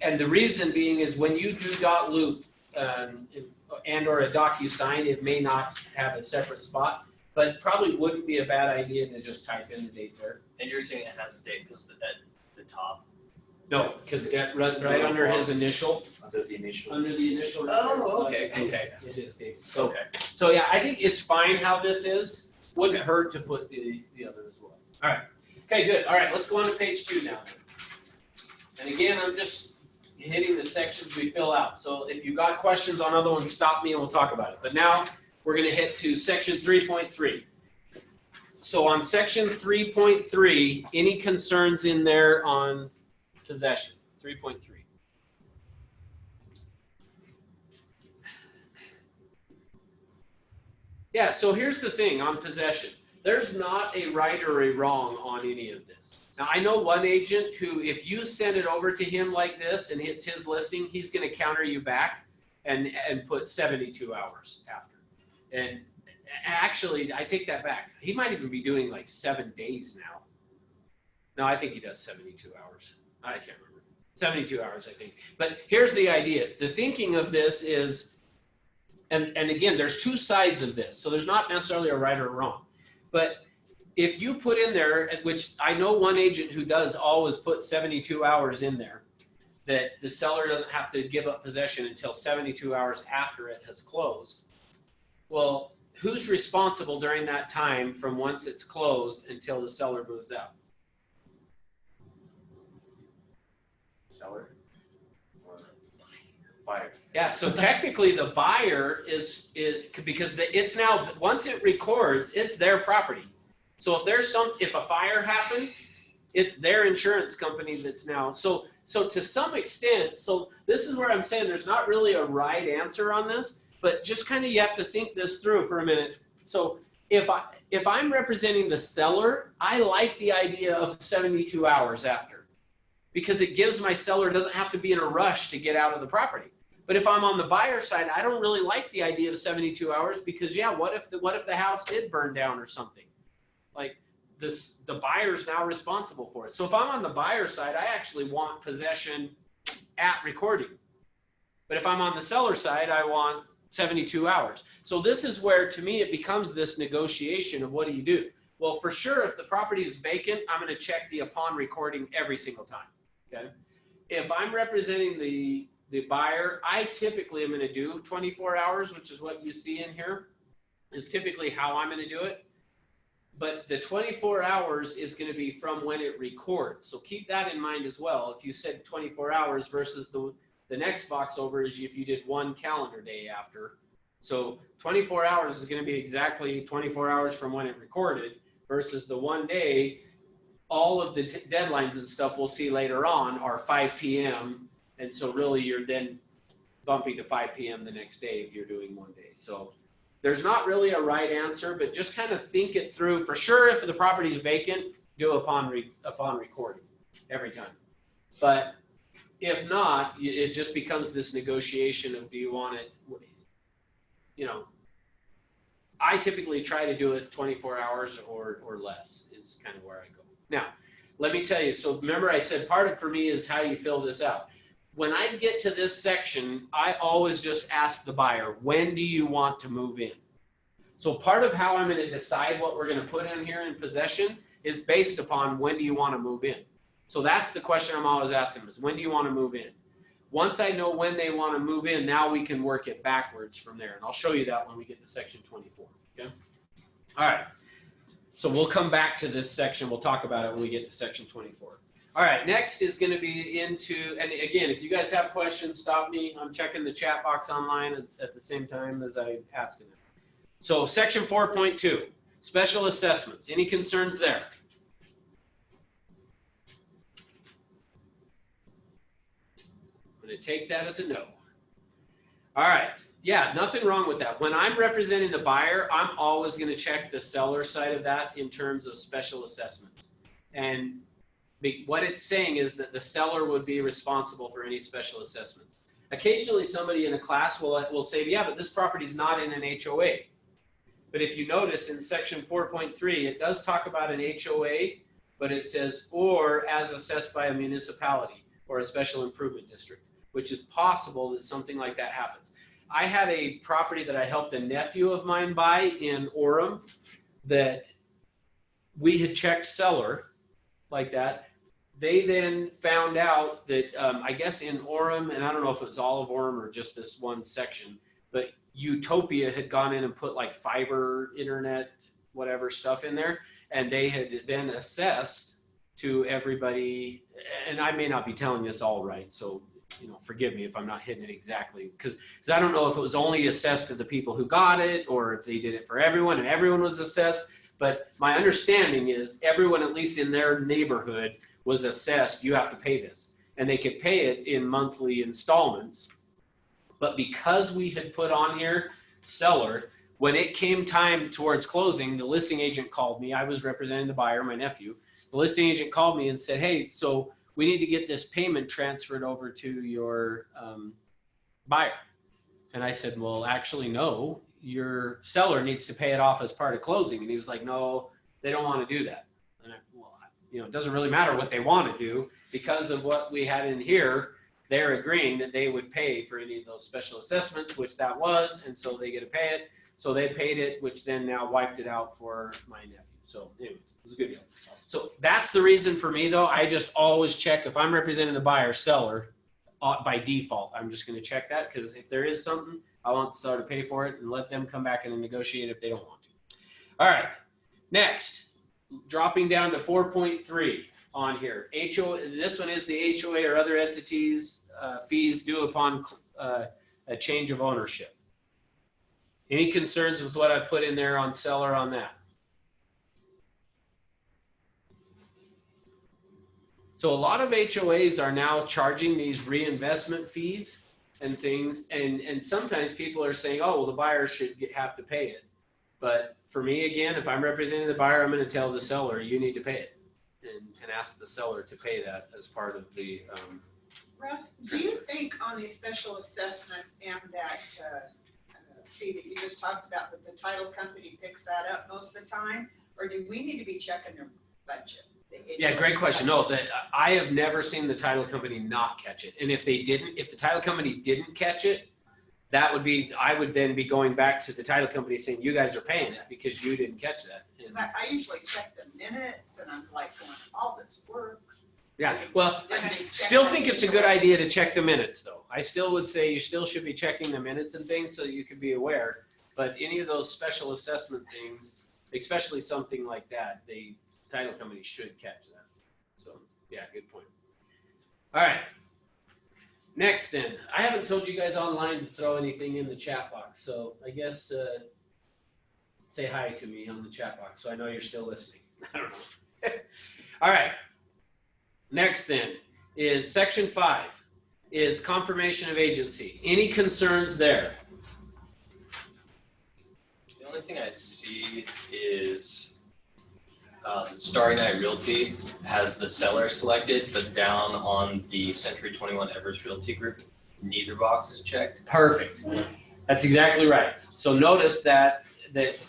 and the reason being is when you do .loop and or a DocuSign, it may not have a separate spot, but probably wouldn't be a bad idea to just type in the date there. And you're saying it has a date because at the top. No, because that runs right under his initial. Under the initial. Under the initial. Oh, okay. okay. It is dated. So, Okay. so yeah, I think it's fine how this is. Wouldn't hurt to put the other as well. All right. Okay, good. All right, let's go on to page 2 now. And again, I'm just hitting the sections we fill out. So if you got questions on other ones, stop me and we'll talk about it. But now we're going to hit to section 3.3. So on section 3.3, any concerns in there on possession? 3.3. Yeah, so here's the thing on possession. There's not a right or a wrong on any of this. Now, I know one agent who, if you send it over to him like this and hits his listing, he's going to counter you back and put 72 hours after. And actually, I take that back. He might even be doing like 7 days now. No, I think he does 72 hours. I can't remember. 72 hours, I think. But here's the idea. The thinking of this is, and again, there's 2 sides of this. So there's not necessarily a right or a wrong. But if you put in there, which I know one agent who does always put 72 hours in there, that the seller doesn't have to give up possession until 72 hours after it has closed. Well, who's responsible during that time from once it's closed until the seller moves out? Seller. Or buyer. Yeah, so technically the buyer is because it's now, once it records, it's their property. So if a fire happened, it's their insurance company that's now, so to some extent, so this is where I'm saying there's not really a right answer on this, but just kind of you have to think this through for a minute. So if I'm representing the seller, I like the idea of 72 hours after, because it gives my seller, doesn't have to be in a rush to get out of the property. But if I'm on the buyer side, I don't really like the idea of 72 hours because, yeah, what if the house did burn down or something? Like the buyer's now responsible for it. So if I'm on the buyer side, I actually want possession at recording. But if I'm on the seller side, I want 72 hours. So this is where, to me, it becomes this negotiation of what do you do? Well, for sure, if the property is vacant, I'm going to check the upon recording every single time. Okay. If I'm representing the buyer, I typically am going to do 24 hours, which is what you see in here, is typically how I'm going to do it. But the 24 hours is going to be from when it records. So keep that in mind as well. If you said 24 hours versus the next box over is if you did 1 calendar day after. So 24 hours is going to be exactly 24 hours from when it recorded versus the 1 day. All of the deadlines and stuff we'll see later on are 5 p.m. And so really you're then bumping to 5 p.m. the next day if you're doing 1 day. So there's not really a right answer, but just kind of think it through. For sure, if the property is vacant, do upon recording every time. But if not, it just becomes this negotiation of do you want it, you know, I typically try to do it 24 hours or less is kind of where I go. Now, let me tell you, so remember I said part of it for me is how you fill this out. When I get to this section, I always just ask the buyer, when do you want to move in? So part of how I'm going to decide what we're going to put in here in possession is based upon when do you want to move in. So that's the question I'm always asking them is when do you want to move in? Once I know when they want to move in, now we can work it backwards from there. And I'll show you that when we get to section 24. Okay. All right. So we'll come back to this section. We'll talk about it when we get to section 24. All right. Next is going to be into, and again, if you guys have questions, stop me. I'm checking the chat box online at the same time as I'm asking them. So section 4.2, special assessments. Any concerns there? I'm going to take that as a no. All right. Yeah, nothing wrong with that. When I'm representing the buyer, I'm always going to check the seller side of that in terms of special assessments. And what it's saying is that the seller would be responsible for any special assessments. Occasionally, somebody in a class will say, yeah, but this property is not in an HOA. But if you notice in section 4.3, it does talk about an HOA, but it says, or as assessed by a municipality or a special improvement district, which is possible that something like that happens. I had a property that I helped a nephew of mine buy in Orem that we had checked seller like that. They then found out that I guess in Orem, and I don't know if it was all of Orem or just this one section, but Utopia had gone in and put like fiber internet, whatever stuff in there. And they had then assessed to everybody, and I may not be telling this all right. So, forgive me if I'm not hitting it exactly because I don't know if it was only assessed to the people who got it or if they did it for everyone and everyone was assessed. But my understanding is everyone, at least in their neighborhood, was assessed, you have to pay this. And they could pay it in monthly installments. But because we had put on here seller, when it came time towards closing, the listing agent called me. I was representing the buyer, my nephew. The listing agent called me and said, hey, so we need to get this payment transferred over to your buyer. And I said, well, actually, no, your seller needs to pay it off as part of closing. And he was like, no, they don't want to do that. And it doesn't really matter what they want to do because of what we had in here. They're agreeing that they would pay for any of those special assessments, which that was, and so they get to pay it. So they paid it, which then now wiped it out for my nephew. So anyways, it was a good deal. So that's the reason for me, though. I just always check if I'm representing the buyer, seller, by default. I'm just going to check that because if there is something, I want the seller to pay for it and let them come back and negotiate if they don't want to. All right, next, dropping down to 4.3 on here. HOA, this one is the HOA or other entities fees due upon a change of ownership. Any concerns with what I put in there on seller on that? So a lot of HOAs are now charging these reinvestment fees and things, and sometimes people are saying, oh, well, the buyer should have to pay it. But for me, again, if I'm representing the buyer, I'm going to tell the seller, you need to pay it, and ask the seller to pay that as part of the Russ, do you think on these special assessments and that fee that you just talked about, that the title company picks that up most of the time? Or do we need to be checking their budget? Yeah, great question. No, I have never seen the title company not catch it. And if they didn't, if the title company didn't catch it, that would be, I would then be going back to the title company saying, you guys are paying it because you didn't catch that. Because I usually check the minutes and I'm like going, all this work. Yeah, well, I still think it's a good idea to check the minutes though. I still would say you still should be checking the minutes and things so you can be aware. But any of those special assessment things, especially something like that, the title company should catch that. So yeah, good point. All right. Next then, I haven't told you guys online to throw anything in the chat box. So I guess say hi to me on the chat box so I know you're still listening. I don't know. All right. Next then is section 5 is confirmation of agency. Any concerns there? The only thing I see is Starry Night Realty has the seller selected, but down on the Century 21 Everest Realty Group, neither box is checked. Perfect. That's exactly right. So notice that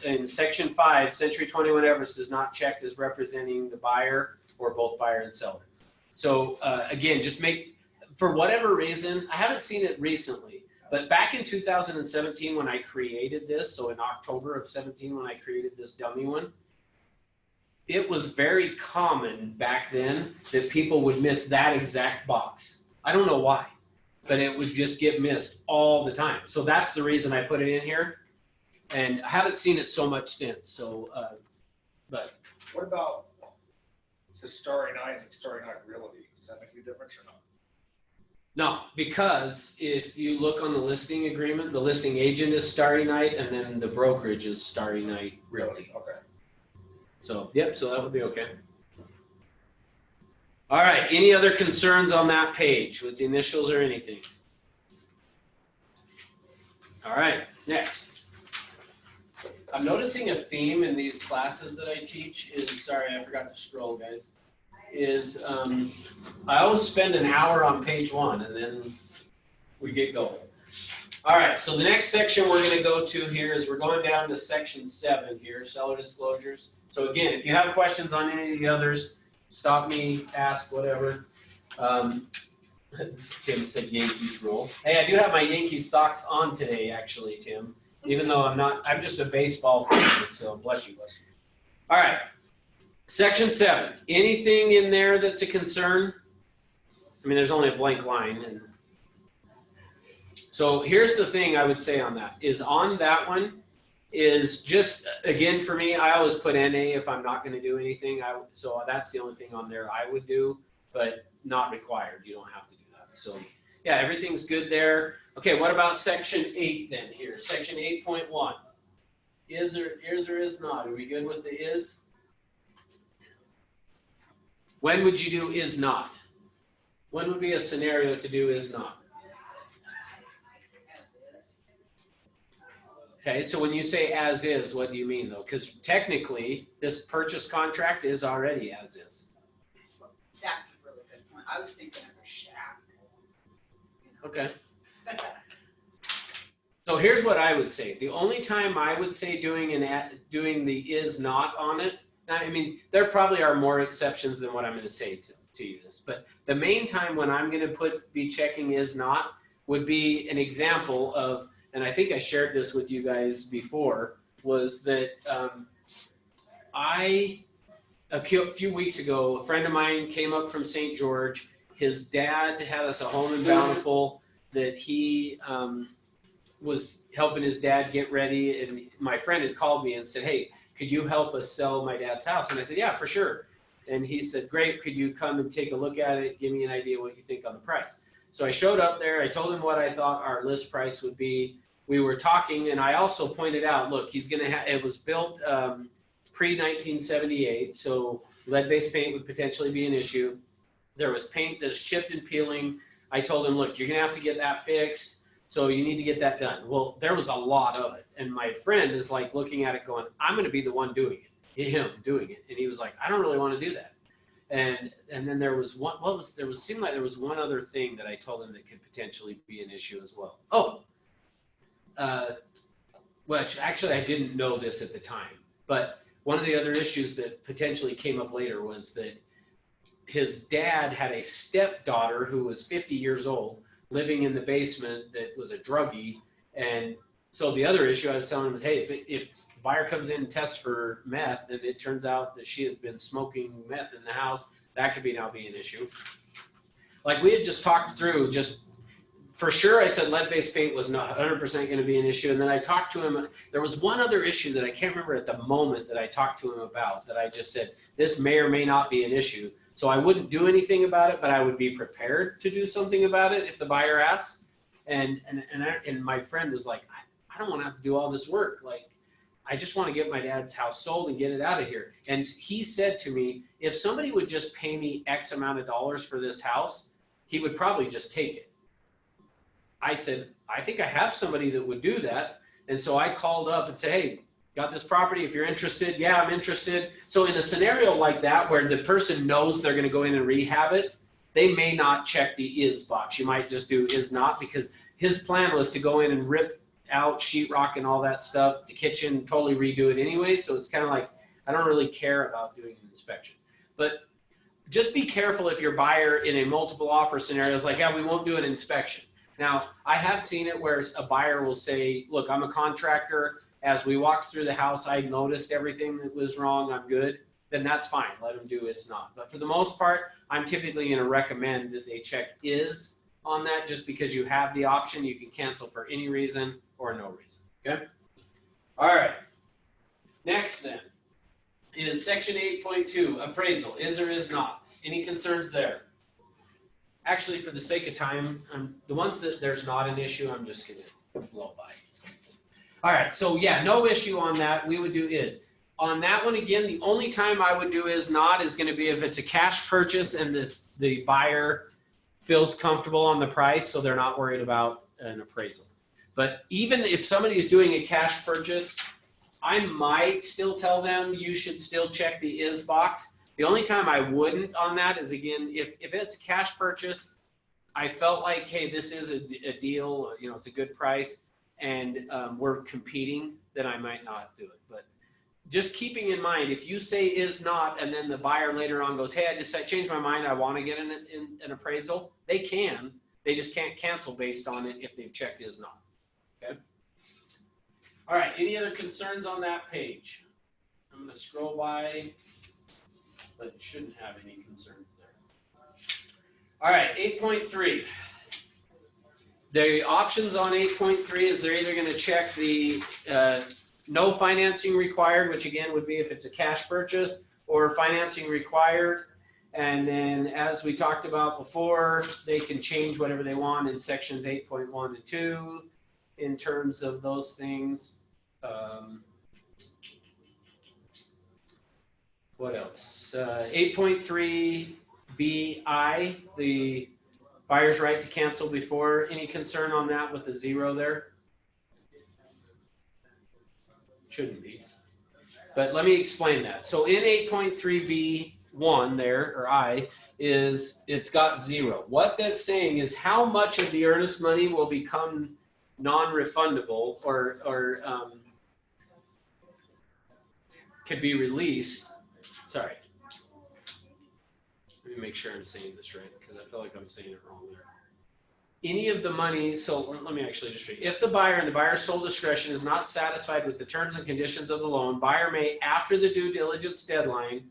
in section 5, Century 21 Everest is not checked as representing the buyer or both buyer and seller. So again, just for whatever reason, I haven't seen it recently, But back in 2017, when I created this, so in October of 17, when I created this dummy one, it was very common back then that people would miss that exact box. I don't know why, but it would just get missed all the time. So that's the reason I put it in here. And I haven't seen it so much since. So, but What about, it says Starry Night and Starry Night Realty, does that make any difference or not? no, because if you look on the listing agreement, the listing agent is Starry Night, and then the brokerage is Starry Night Realty. Okay. So, yep, so that would be okay. All right, any other concerns on that page with the initials or anything? All right, next. I'm noticing a theme in these classes that I teach is, sorry, I forgot to scroll, guys, is I always spend an hour on page 1 and then we get going. All right, so the next section we're going to go to here is we're going down to section 7 here, seller disclosures. So again, if you have questions on any of the others, stop me, ask, whatever. Tim said Yankees rule. Hey, I do have my Yankees socks on today, actually, Tim. Even though I'm just a baseball fan, so bless you. All right, section 7. Anything in there that's a concern? I mean, there's only a blank line. And so here's the thing I would say on that, is on that one is just, again, for me, I always put NA if I'm not going to do anything. So that's the only thing on there I would do, but not required. You don't have to do that. So yeah, everything's good there. Okay, what about section 8 then here? Section 8.1. Is or is not? Are we good with the is? When would you do is not? When would be a scenario to do is not? Okay, so when you say as is, what do you mean though? Because technically, this purchase contract is already as is. That's a really good point. I was thinking of a shack. Okay. So here's what I would say. The only time I would say doing the is not on it, I mean, there probably are more exceptions than what I'm going to say to you this, but the main time when I'm going to be checking is not would be an example of, and I think I shared this with you guys before, was that a few weeks ago, a friend of mine came up from St. George. His dad had us a home in Bountiful that he was helping his dad get ready. And my friend had called me and said, hey, could you help us sell my dad's house? And I said, yeah, for sure. And he said, great, could you come and take a look at it? Give me an idea what you think on the price. So I showed up there. I told him what I thought our list price would be. We were talking, and I also pointed out, look, he's going to have, it was built pre-1978, so lead-based paint would potentially be an issue. There was paint that's chipped and peeling. I told him, look, you're going to have to get that fixed, so you need to get that done. Well, there was a lot of it, and my friend is like looking at it going, I'm going to be the one doing it, him doing it. And he was like, I don't really want to do that. And then there was one, seemed like there was one other thing that I told him that could potentially be an issue as well. Which actually I didn't know this at the time, but one of the other issues that potentially came up later was that his dad had a stepdaughter who was 50 years old living in the basement that was a druggie. And so the other issue I was telling him was, hey, if the buyer comes in and tests for meth and it turns out that she had been smoking meth in the house, that could now be an issue. Like we had just talked through, just for sure I said lead-based paint was not 100% going to be an issue. And then I talked to him. There was one other issue that I can't remember at the moment that I talked to him about that I just said, this may or may not be an issue. So I wouldn't do anything about it, but I would be prepared to do something about it if the buyer asks. And my friend was like, I don't want to have to do all this work. Like, I just want to get my dad's house sold and get it out of here. And he said to me, if somebody would just pay me X amount of dollars for this house, he would probably just take it. I said, I think I have somebody that would do that. And so I called up and said, hey, got this property. If you're interested, yeah, I'm interested. So in a scenario like that, where the person knows they're going to go in and rehab it, they may not check the is box. You might just do is not, because his plan was to go in and rip out sheetrock and all that stuff, the kitchen, totally redo it anyway. So it's kind of like, I don't really care about doing an inspection. But just be careful if your buyer in a multiple offer scenario is like, yeah, we won't do an inspection. Now, I have seen it where a buyer will say, look, I'm a contractor. As we walked through the house, I noticed everything that was wrong. I'm good. Then that's fine. Let them do it's not. But for the most part, I'm typically going to recommend that they check is on that, just because you have the option. You can cancel for any reason or no reason. Okay. All right. Next then is section 8.2, appraisal, is or is not. Any concerns there? Actually, for the sake of time, the ones that there's not an issue, I'm just going to blow by. All right, so yeah, no issue on that. We would do is. On that one, again, the only time I would do is not is going to be if it's a cash purchase and the buyer feels comfortable on the price, so they're not worried about an appraisal. But even if somebody's doing a cash purchase, I might still tell them you should still check the is box. The only time I wouldn't on that is, again, if it's a cash purchase, I felt like, hey, this is a deal, you know, it's a good price, and we're competing, then I might not do it. But just keeping in mind, if you say is not, and then the buyer later on goes, hey, I changed my mind, I want to get an appraisal, they can. They just can't cancel based on it if they've checked is not. Okay. All right, any other concerns on that page? I'm going to scroll by, but it shouldn't have any concerns there. All right, 8.3. The options on 8.3 is they're either going to check the no financing required, which again would be if it's a cash purchase, or financing required. And then as we talked about before, they can change whatever they want in sections 8.1 and 2 in terms of those things. What else? 8.3 BI, the buyer's right to cancel before. Any concern on that with the 0 there? Shouldn't be. But let me explain that. So in 8.3B1 there, or I, is it's got 0. What that's saying is how much of the earnest money will become non-refundable or could be released. Sorry. Let me make sure I'm saying this right, because I feel like I'm saying it wrong there. Any of the money, so let me actually just read. If the buyer in the buyer's sole discretion is not satisfied with the terms and conditions of the loan, buyer may, after the due diligence deadline,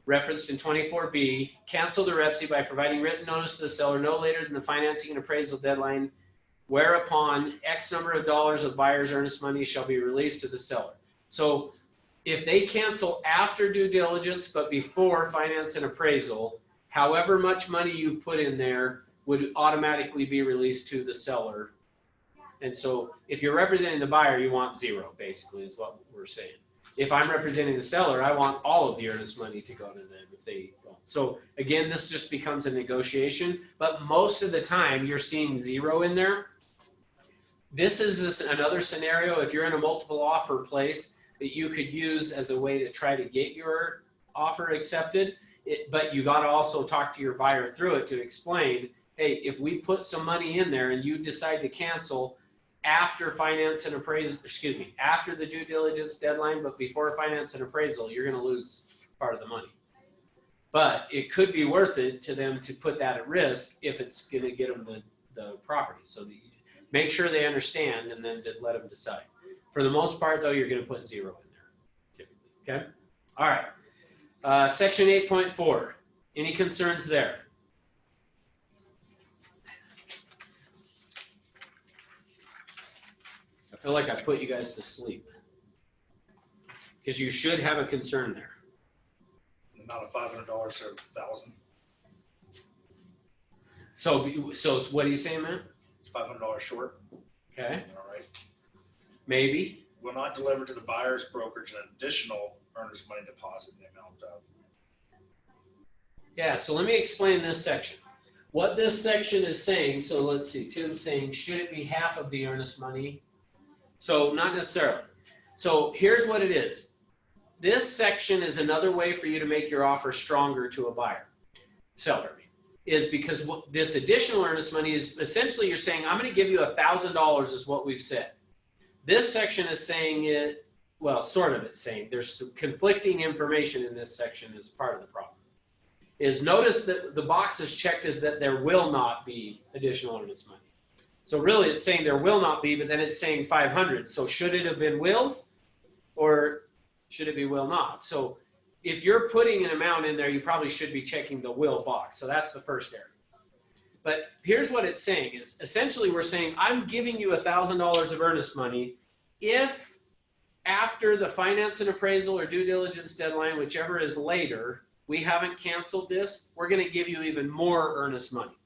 referenced in 24B, cancel the REPC by providing written notice to the seller no later than the financing and appraisal deadline, whereupon X number of dollars of buyer's earnest money shall be released to the seller. So if they cancel after due diligence but before finance and appraisal, however much money you put in there would automatically be released to the seller. And so if you're representing the buyer, you want 0, basically, is what we're saying. If I'm representing the seller, I want all of the earnest money to go to them if they don't. So again, this just becomes a negotiation, but most of the time you're seeing 0 in there. This is just another scenario if you're in a multiple offer place that you could use as a way to try to get your offer accepted. But you got to also talk to your buyer through it to explain, hey, if we put some money in there and you decide to cancel after finance and appraisal, after the due diligence deadline, but before finance and appraisal, you're going to lose part of the money. But it could be worth it to them to put that at risk if it's going to get them the property. So that you make sure they understand and then let them decide. For the most part, though, you're going to put 0 in there, typically. Okay? All right. Section 8.4. Any concerns there? I feel like I put you guys to sleep because you should have a concern there. The amount of $500 or $1,000. So what are you saying, man? It's $500 short. Okay. All right. Maybe. Will not deliver to the buyer's brokerage an additional earnest money deposit in the amount of. Yeah, so let me explain this section. What this section is saying, so let's see, Tim's saying, should it be half of the earnest money? So not necessarily. So here's what it is. This section is another way for you to make your offer stronger to a buyer, seller, is because this additional earnest money is essentially you're saying, I'm going to give you $1,000 is what we've said. This section is saying it, well, sort of it's saying there's some conflicting information in this section is part of the problem. Is notice that the box is checked as that there will not be additional earnest money. So really it's saying there will not be, but then it's saying 500. So should it have been will, or should it be will not? So if you're putting an amount in there, you probably should be checking the will box. So that's the first error. But here's what it's saying is essentially we're saying, I'm giving you $1,000 of earnest money if after the finance and appraisal or due diligence deadline, whichever is later, we haven't canceled this, we're going to give you even more earnest money.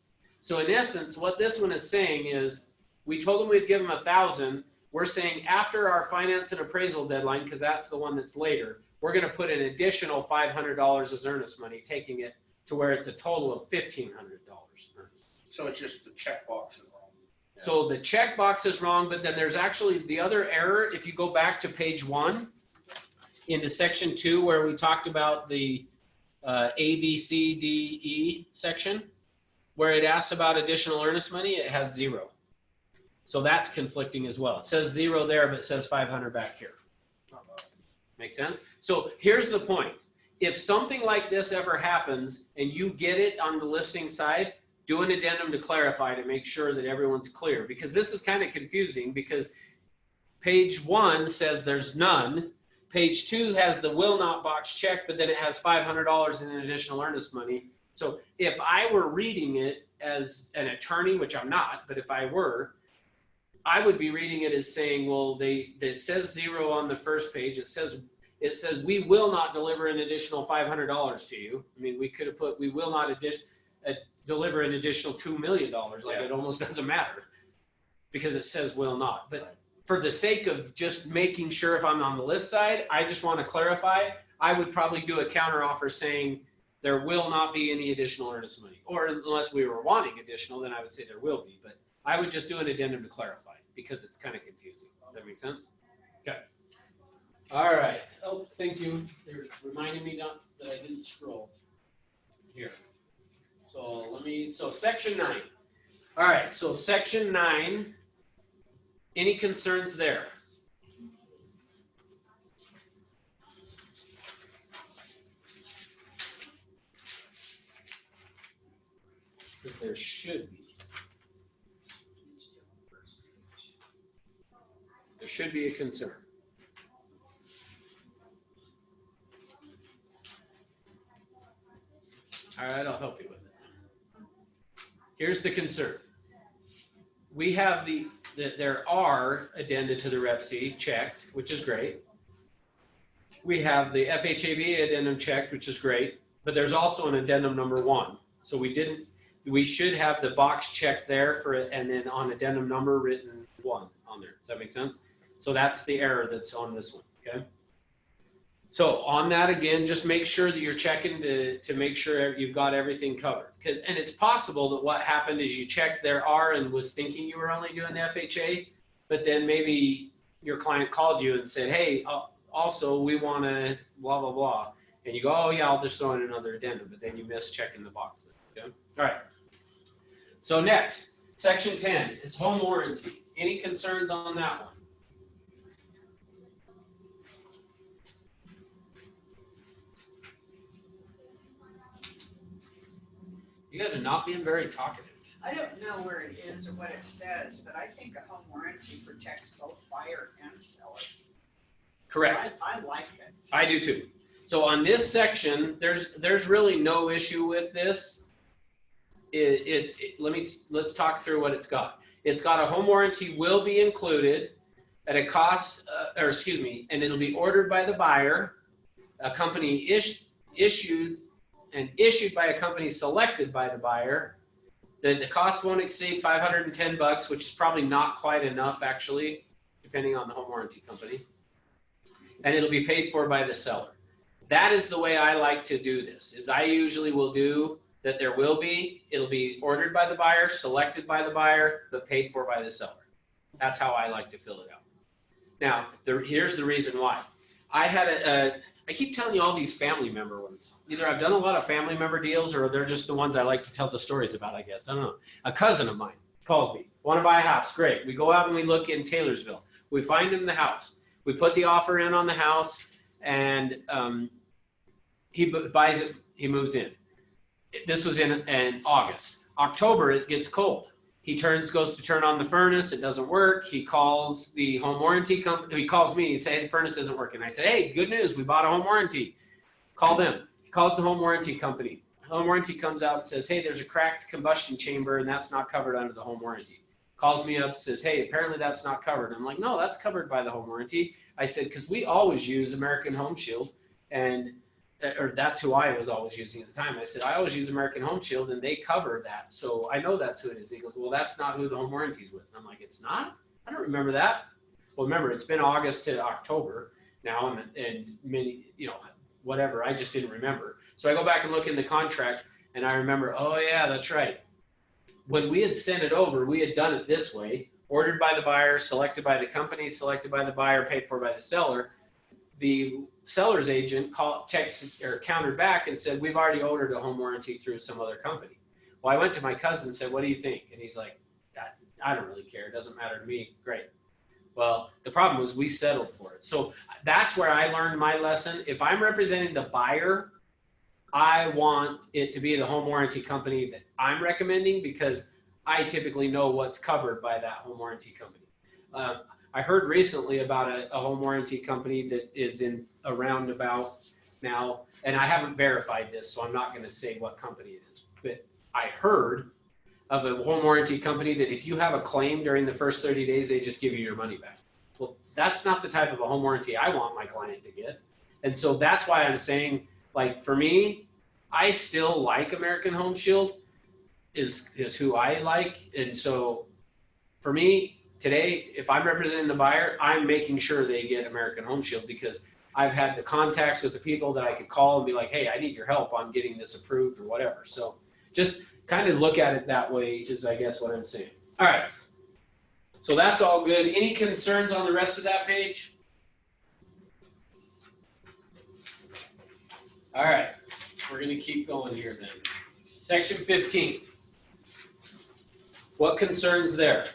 So in essence, what this one is saying is we told them we'd give them 1,000. We're saying after our finance and appraisal deadline, because that's the one that's later, we're going to put an additional $500 as earnest money, taking it to where it's a total of $1,500 earnest. So it's just the checkbox is wrong. So the checkbox is wrong, but then there's actually the other error. If you go back to page 1 into section 2, where we talked about the A, B, C, D, E section, where it asks about additional earnest money, it has 0. So that's conflicting as well. It says 0 there, but it says 500 back here. Make sense? So here's the point. If something like this ever happens and you get it on the listing side, do an addendum to clarify to make sure that everyone's clear, because this is kind of confusing because page 1 says there's none. Page 2 has the will not box checked, but then it has $500 in additional earnest money. So if I were reading it as an attorney, which I'm not, but if I were, I would be reading it as saying, well, it says 0 on the first page. It says we will not deliver an additional $500 to you. I mean, we could have put we will not deliver an additional $2 million. Like it almost doesn't matter because it says will not. But for the sake of just making sure if I'm on the list side, I just want to clarify. I would probably do a counter offer saying there will not be any additional earnest money, or unless we were wanting additional, then I would say there will be. But I would just do an addendum to clarify because it's kind of confusing. Does that make sense? Okay. All right. Oh, thank you. They're reminding me not that I didn't scroll here. So section 9. All right. So section 9. Any concerns there? Because there should be. There should be a concern. All right, I'll help you with it. Here's the concern. We have there are addenda to the REPC checked, which is great. We have the FHAV addendum checked, which is great, but there's also an addendum number 1. So we should have the box checked there for it, and then on addendum number written 1 on there. Does that make sense? So that's the error that's on this one, okay? So on that, again, just make sure that you're checking to make sure you've got everything covered. And it's possible that what happened is you checked there are and was thinking you were only doing the FHA, but then maybe your client called you and said, hey, also we want to blah, blah, blah. And you go, oh yeah, I'll just throw in another addendum, but then you miss checking the box. Okay? All right. So next, section 10 is home warranty. Any concerns on that one? You guys are not being very talkative. I don't know where it is or what it says, but I think a home warranty protects both buyer and seller. Correct. So I like it. I do too. So on this section, there's really no issue with this. Let's talk through what it's got. It's got a home warranty will be included at a cost, and it'll be ordered by the buyer, a company issued by a company selected by the buyer. The cost won't exceed $510, which is probably not quite enough actually, depending on the home warranty company. And it'll be paid for by the seller. That is the way I like to do this, is I usually will do that it'll be ordered by the buyer, selected by the buyer, but paid for by the seller. That's how I like to fill it out. Now, here's the reason why. I keep telling you all these family member ones. Either I've done a lot of family member deals or they're just the ones I like to tell the stories about, I guess. I don't know. A cousin of mine calls me, want to buy a house. Great. We go out and we look in Taylorsville. We find him the house. We put the offer in on the house and he buys it. He moves in. This was in August. October, it gets cold. goes to turn on the furnace. It doesn't work. He calls the home warranty company. He calls me. He said, hey, the furnace isn't working. I said, hey, good news. We bought a home warranty. Call them. He calls the home warranty company. Home warranty comes out and says, hey, there's a cracked combustion chamber and that's not covered under the home warranty. Calls me up, says, hey, apparently that's not covered. I'm like, no, that's covered by the home warranty. I said, because we always use American Home Shield, or that's who I was always using at the time. I said, I always use American Home Shield and they cover that. So I know that's who it is. And he goes, well, that's not who the home warranty's with. And I'm like, it's not? I don't remember that. Well, remember, it's been August to October now and many, whatever. I just didn't remember. So I go back and look in the contract and I remember, oh yeah, that's right. When we had sent it over, we had done it this way, ordered by the buyer, selected by the company, selected by the buyer, paid for by the seller. The seller's agent texted or countered back and said, we've already ordered a home warranty through some other company. Well, I went to my cousin and said, what do you think? And he's like, I don't really care. It doesn't matter to me. Great. Well, the problem was we settled for it. So that's where I learned my lesson. If I'm representing the buyer, I want it to be the home warranty company that I'm recommending because I typically know what's covered by that home warranty company. I heard recently about a home warranty company that is in a roundabout now, and I haven't verified this, so I'm not going to say what company it is, but I heard of a home warranty company that if you have a claim during the first 30 days, they just give you your money back. Well, that's not the type of a home warranty I want my client to get. And so that's why I'm saying, like, for me, I still like American Home Shield is who I like. And so for me today, if I'm representing the buyer, I'm making sure they get American Home Shield because I've had the contacts with the people that I could call and be like, hey, I need your help on getting this approved or whatever. So just kind of look at it that way is, I guess, what I'm saying. All right. So that's all good. Any concerns on the rest of that page? All right. We're going to keep going here then. Section 15. What concerns there?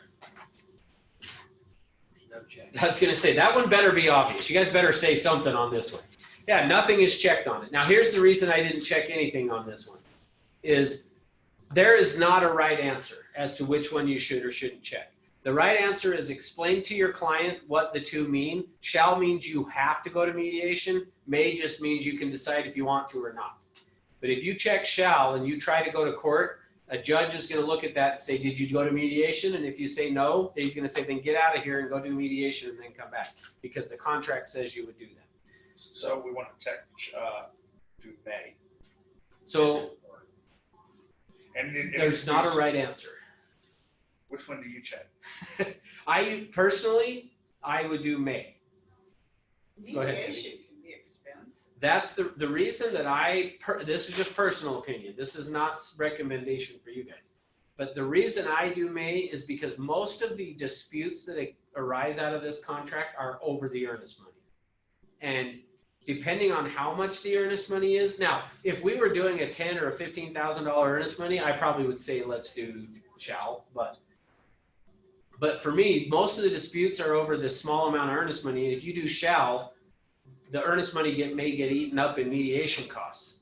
No check. I was going to say, that one better be obvious. You guys better say something on this one. Yeah, nothing is checked on it. Now, here's the reason I didn't check anything on this one, is there is not a right answer as to which one you should or shouldn't check. The right answer is explain to your client what the two mean. Shall means you have to go to mediation. May just means you can decide if you want to or not. But if you check shall and you try to go to court, a judge is going to look at that and say, did you go to mediation? And if you say no, then he's going to say, then get out of here and go do mediation and then come back because the contract says you would do that. So we want to check, do May. So And there's not a right answer. Which one do you check? I personally, I would do May. Go ahead. Mediation can be expensive. That's the reason that this is just personal opinion. This is not recommendation for you guys. But the reason I do May is because most of the disputes that arise out of this contract are over the earnest money. And depending on how much the earnest money is. Now, if we were doing a $10,000 or a $15,000 earnest money, I probably would say, let's do shall, but for me, most of the disputes are over this small amount of earnest money. And if you do shall, the earnest money may get eaten up in mediation costs.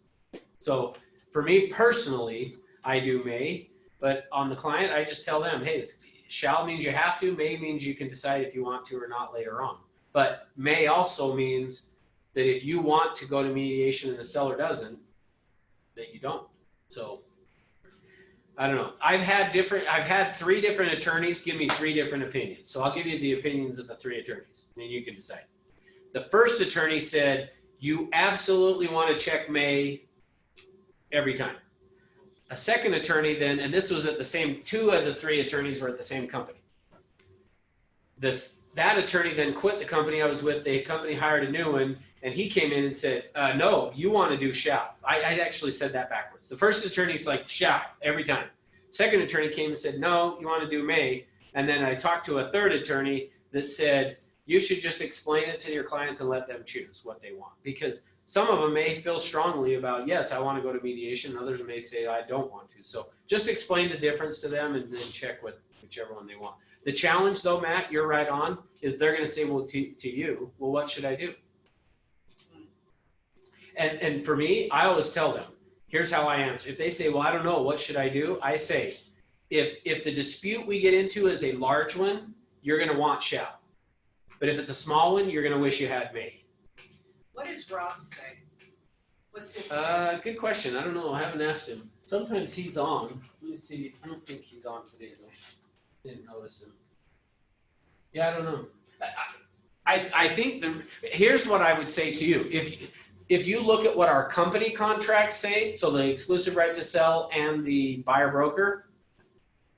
So for me personally, I do May, but on the client, I just tell them, hey, shall means you have to, May means you can decide if you want to or not later on. But May also means that if you want to go to mediation and the seller doesn't, that you don't. So I don't know. I've had 3 different attorneys give me 3 different opinions. So I'll give you the opinions of the 3 attorneys and you can decide. The first attorney said, you absolutely want to check May every time. A second attorney then, and this was at the same, 2 of the 3 attorneys were at the same company. That attorney then quit the company I was with. The company hired a new one, and he came in and said, no, you want to do shall. I actually said that backwards. The first attorney's like, shall, every time. Second attorney came and said, no, you want to do May. And then I talked to a third attorney that said, you should just explain it to your clients and let them choose what they want. Because some of them may feel strongly about, yes, I want to go to mediation. Others may say, I don't want to. So just explain the difference to them and then check with whichever one they want. The challenge though, Matt, you're right on, is they're going to say, well, to you, well, what should I do? And for me, I always tell them, here's how I answer. If they say, well, I don't know, what should I do? I say, if the dispute we get into is a large one, you're gonna want shall. But if it's a small one, you're gonna wish you had may. What does Rob say? What's his? Good question. I don't know. I haven't asked him. Sometimes he's on. Let me see. I don't think he's on today though. Didn't notice him. Yeah, I don't know. I think here's what I would say to you. If you look at what our company contracts say, so the exclusive right to sell and the buyer broker,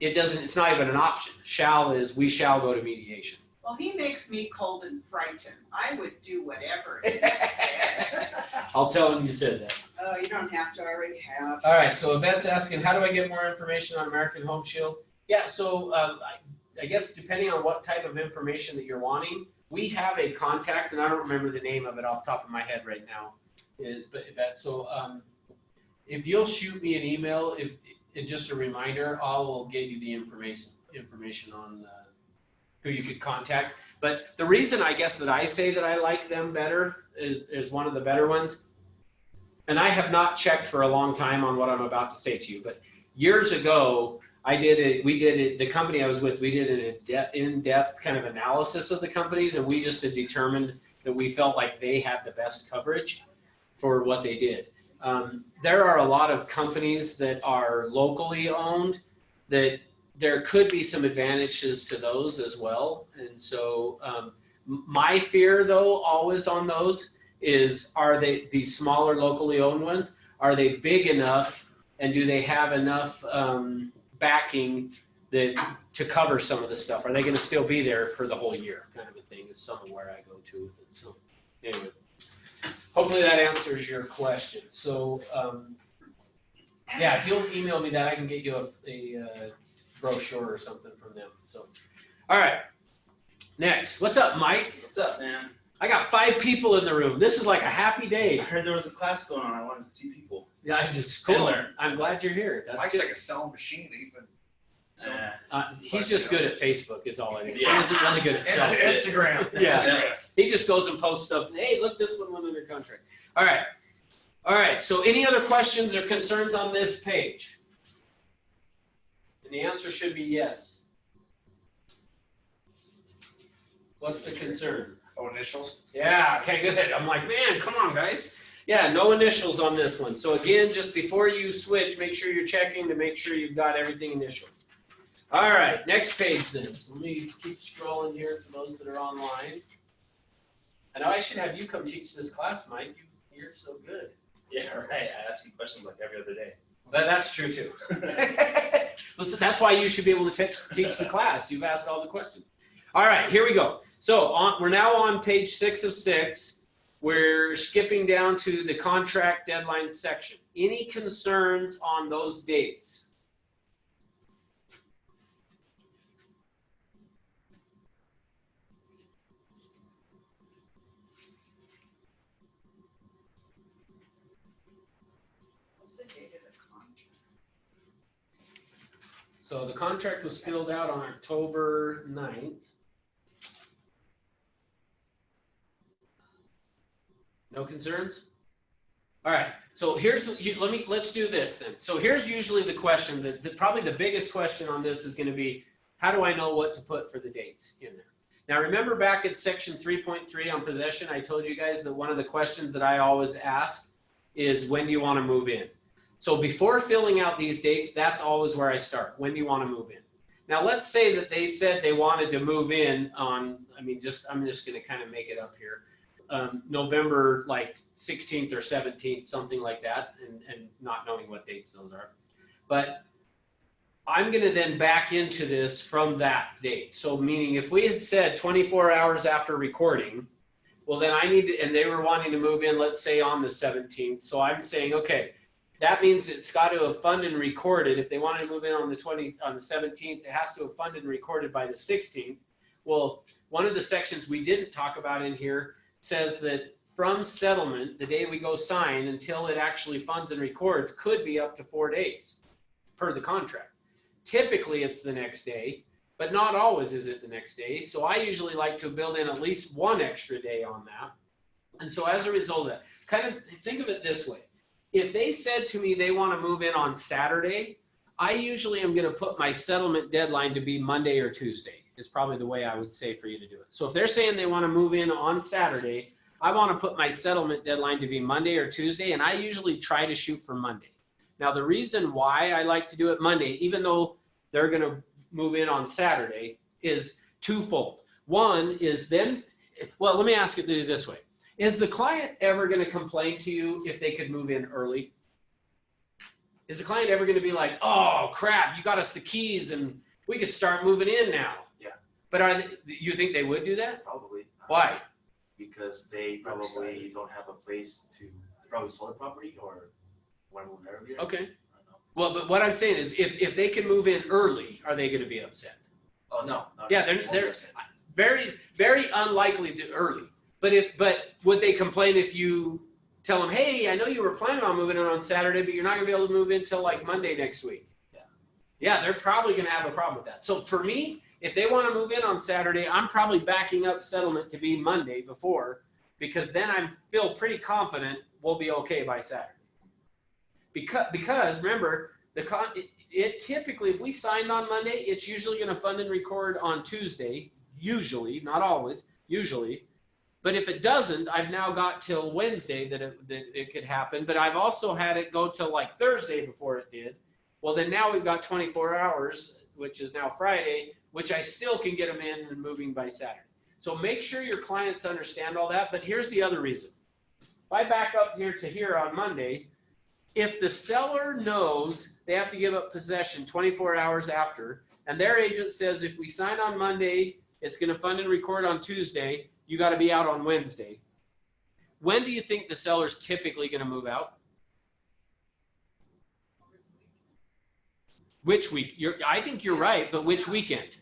it's not even an option. Shall is we shall go to mediation. Well, he makes me cold and frightened. I would do whatever he says. I'll tell him you said that. Oh, you don't have to, I already have. All right, so Yvette's asking, how do I get more information on American Home Shield? Yeah, so I guess depending on what type of information that you're wanting, we have a contact, and I don't remember the name of it off the top of my head right now. But if you'll shoot me an email, and just a reminder, I will get you the information on who you could contact. But the reason I guess that I say that I like them better is one of the better ones. And I have not checked for a long time on what I'm about to say to you, but years ago, the company I was with, we did an in-depth kind of analysis of the companies, and we just had determined that we felt like they had the best coverage for what they did. There are a lot of companies that are locally owned that there could be some advantages to those as well. And so my fear though, always on those is, are they these smaller locally owned ones? Are they big enough and do they have enough backing to cover some of the stuff? Are they going to still be there for the whole year, kind of a thing, is some of where I go to with it. So anyway, hopefully that answers your question. So yeah, if you'll email me that, I can get you a brochure or something from them. So all right, next, what's up, Mike? What's up, man? I got 5 people in the room. This is like a happy day. I heard there was a class going on. I wanted to see people. Yeah, I just cool. Learn. I'm glad you're here. That's Mike's good. like a selling machine. He's been selling. He's just good at Facebook is all it is. Yeah. He isn't really good at selling. Instagram. Yeah. Instagram. He just goes and posts stuff. Hey, look, this one went under contract. All right. All right. So any other questions or concerns on this page? And the answer should be yes. What's the concern? Oh, initials? Yeah, okay, good. I'm like, man, come on, guys. Yeah, no initials on this one. So again, just before you switch, make sure you're checking to make sure you've got everything initial. All right, next page then. So let me keep scrolling here for those that are online. I know I should have you come teach this class, Mike. You're so good. Yeah, right. I ask you questions like every other day. But that's true too. Listen, that's why you should be able to teach the class. You've asked all the questions. All right, here we go. So we're now on page 6 of 6. We're skipping down to the contract deadline section. Any concerns on those dates? What's the date of the contract? So the contract was filled out on October 9th. No concerns? All right, so let's do this then. So here's usually the question, probably the biggest question on this is gonna be, how do I know what to put for the dates in there? Now remember back at section 3.3 on possession, I told you guys that one of the questions that I always ask is, when do you wanna move in? So before filling out these dates, that's always where I start. When do you wanna move in? Now let's say that they said they wanted to move in on, I'm just gonna kind of make it up here. November like 16th or 17th, something like that, and not knowing what dates those are. But I'm going to then back into this from that date. So meaning if we had said 24 hours after recording, well then I need to, and they were wanting to move in, let's say on the 17th. So I'm saying, okay, that means it's got to have funded and recorded. If they wanted to move in on the 17th, it has to have funded and recorded by the 16th. Well, one of the sections we didn't talk about in here says that from settlement, the day we go sign until it actually funds and records could be up to 4 days per the contract. Typically it's the next day, but not always is it the next day. So I usually like to build in at least 1 extra day on that. And so as a result of that, kind of think of it this way. If they said to me they want to move in on Saturday, I usually am going to put my settlement deadline to be Monday or Tuesday is probably the way I would say for you to do it. So if they're saying they want to move in on Saturday, I want to put my settlement deadline to be Monday or Tuesday, and I usually try to shoot for Monday. Now, the reason why I like to do it Monday, even though they're going to move in on Saturday, is twofold. One is then, well, let me ask it this way. Is the client ever going to complain to you if they could move in early? Is the client ever going to be like, oh, crap, you got us the keys and we could start moving in now? Yeah. But you think they would do that? Probably. Why? Because they probably don't have a place to, they probably sold a property or want to move earlier. Okay. I don't know. Well, but what I'm saying is if they can move in early, are they going to be upset? Oh, no. Yeah, they're very, very unlikely to early. But would they complain if you tell them, hey, I know you were planning on moving in on Saturday, but you're not gonna be able to move in till like Monday next week? Yeah. Yeah, they're probably gonna have a problem with that. So for me, if they wanna move in on Saturday, I'm probably backing up settlement to be Monday before, because then I feel pretty confident we'll be okay by Saturday. Because remember, it typically, if we signed on Monday, it's usually gonna fund and record on Tuesday, usually, not always, usually. But if it doesn't, I've now got till Wednesday that it could happen. But I've also had it go till like Thursday before it did. Well, then now we've got 24 hours, which is now Friday, which I still can get them in and moving by Saturday. So make sure your clients understand all that. But here's the other reason. If I back up here to here on Monday, if the seller knows they have to give up possession 24 hours after, and their agent says if we sign on Monday, it's going to fund and record on Tuesday, you got to be out on Wednesday. When do you think the seller's typically going to move out? Which week? I think you're right, but which weekend?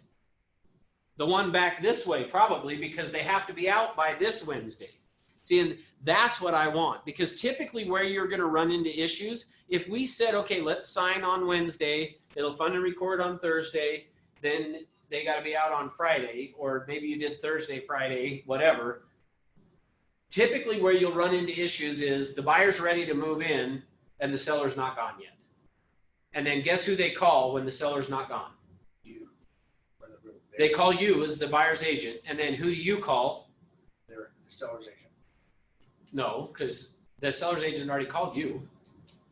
The one back this way, probably, because they have to be out by this Wednesday. See, and that's what I want, because typically where you're going to run into issues, if we said, okay, let's sign on Wednesday, it'll fund and record on Thursday, then they got to be out on Friday, or maybe you did Thursday, Friday, whatever. Typically where you'll run into issues is the buyer's ready to move in and the seller's not gone yet. And then guess who they call when the seller's not gone? You. Or They call you as the buyer's agent. And then who do you call? They're the seller's agent. No, because the seller's agent already called you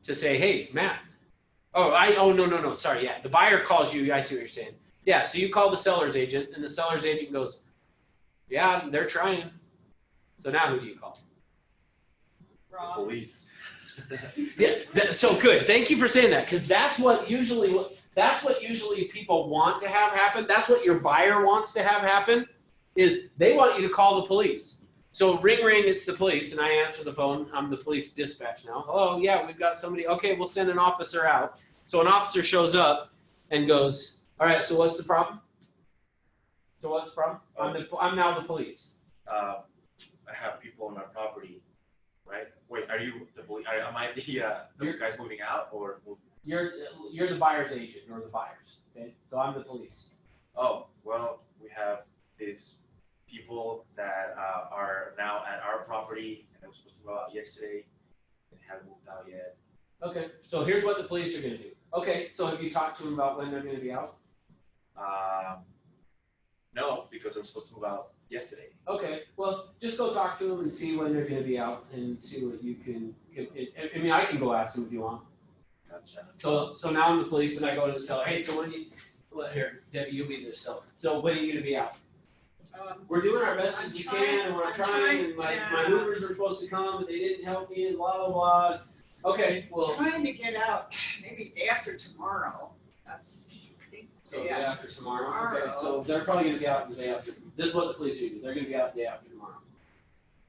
to say, hey, Matt. Oh, no, sorry, yeah. The buyer calls you, I see what you're saying. Yeah, so you call the seller's agent, and the seller's agent goes, yeah, they're trying. So now who do you call? Wrong. Police. Yeah, so good. Thank you for saying that, because that's what usually people want to have happen. That's what your buyer wants to have happen, is they want you to call the police. So ring, ring, it's the police, and I answer the phone. I'm the police dispatch now. Hello, yeah, we've got somebody. Okay, we'll send an officer out. So an officer shows up and goes, all right, so what's the problem? I'm now the police. I have people on my property, right? Wait, are you the police? Am I the guys moving out or? You're the buyer's agent or the buyers. Okay, so I'm the police. Oh, well, we have these people that are now at our property and they were supposed to go out yesterday and haven't moved out yet. Okay, so here's what the police are going to do. Okay, so have you talked to them about when they're going to be out? No, because I'm supposed to move out yesterday. Okay, well, just go talk to them and see when they're going to be out and see what you can. I mean, I can go ask them if you want. Gotcha. So now I'm the police and I go to the seller. Hey, so when you, well, here, Debbie, you'll be the seller. So when are you going to be out? We're doing our best as we can, and we're trying, and my movers are supposed to come, but they didn't help me, and blah, blah, blah. Okay, well. Trying to get out maybe day after tomorrow. That's, I think, So day after tomorrow. Okay, so they're probably gonna be out the day after. This is what the police do. They're gonna be out the day after tomorrow.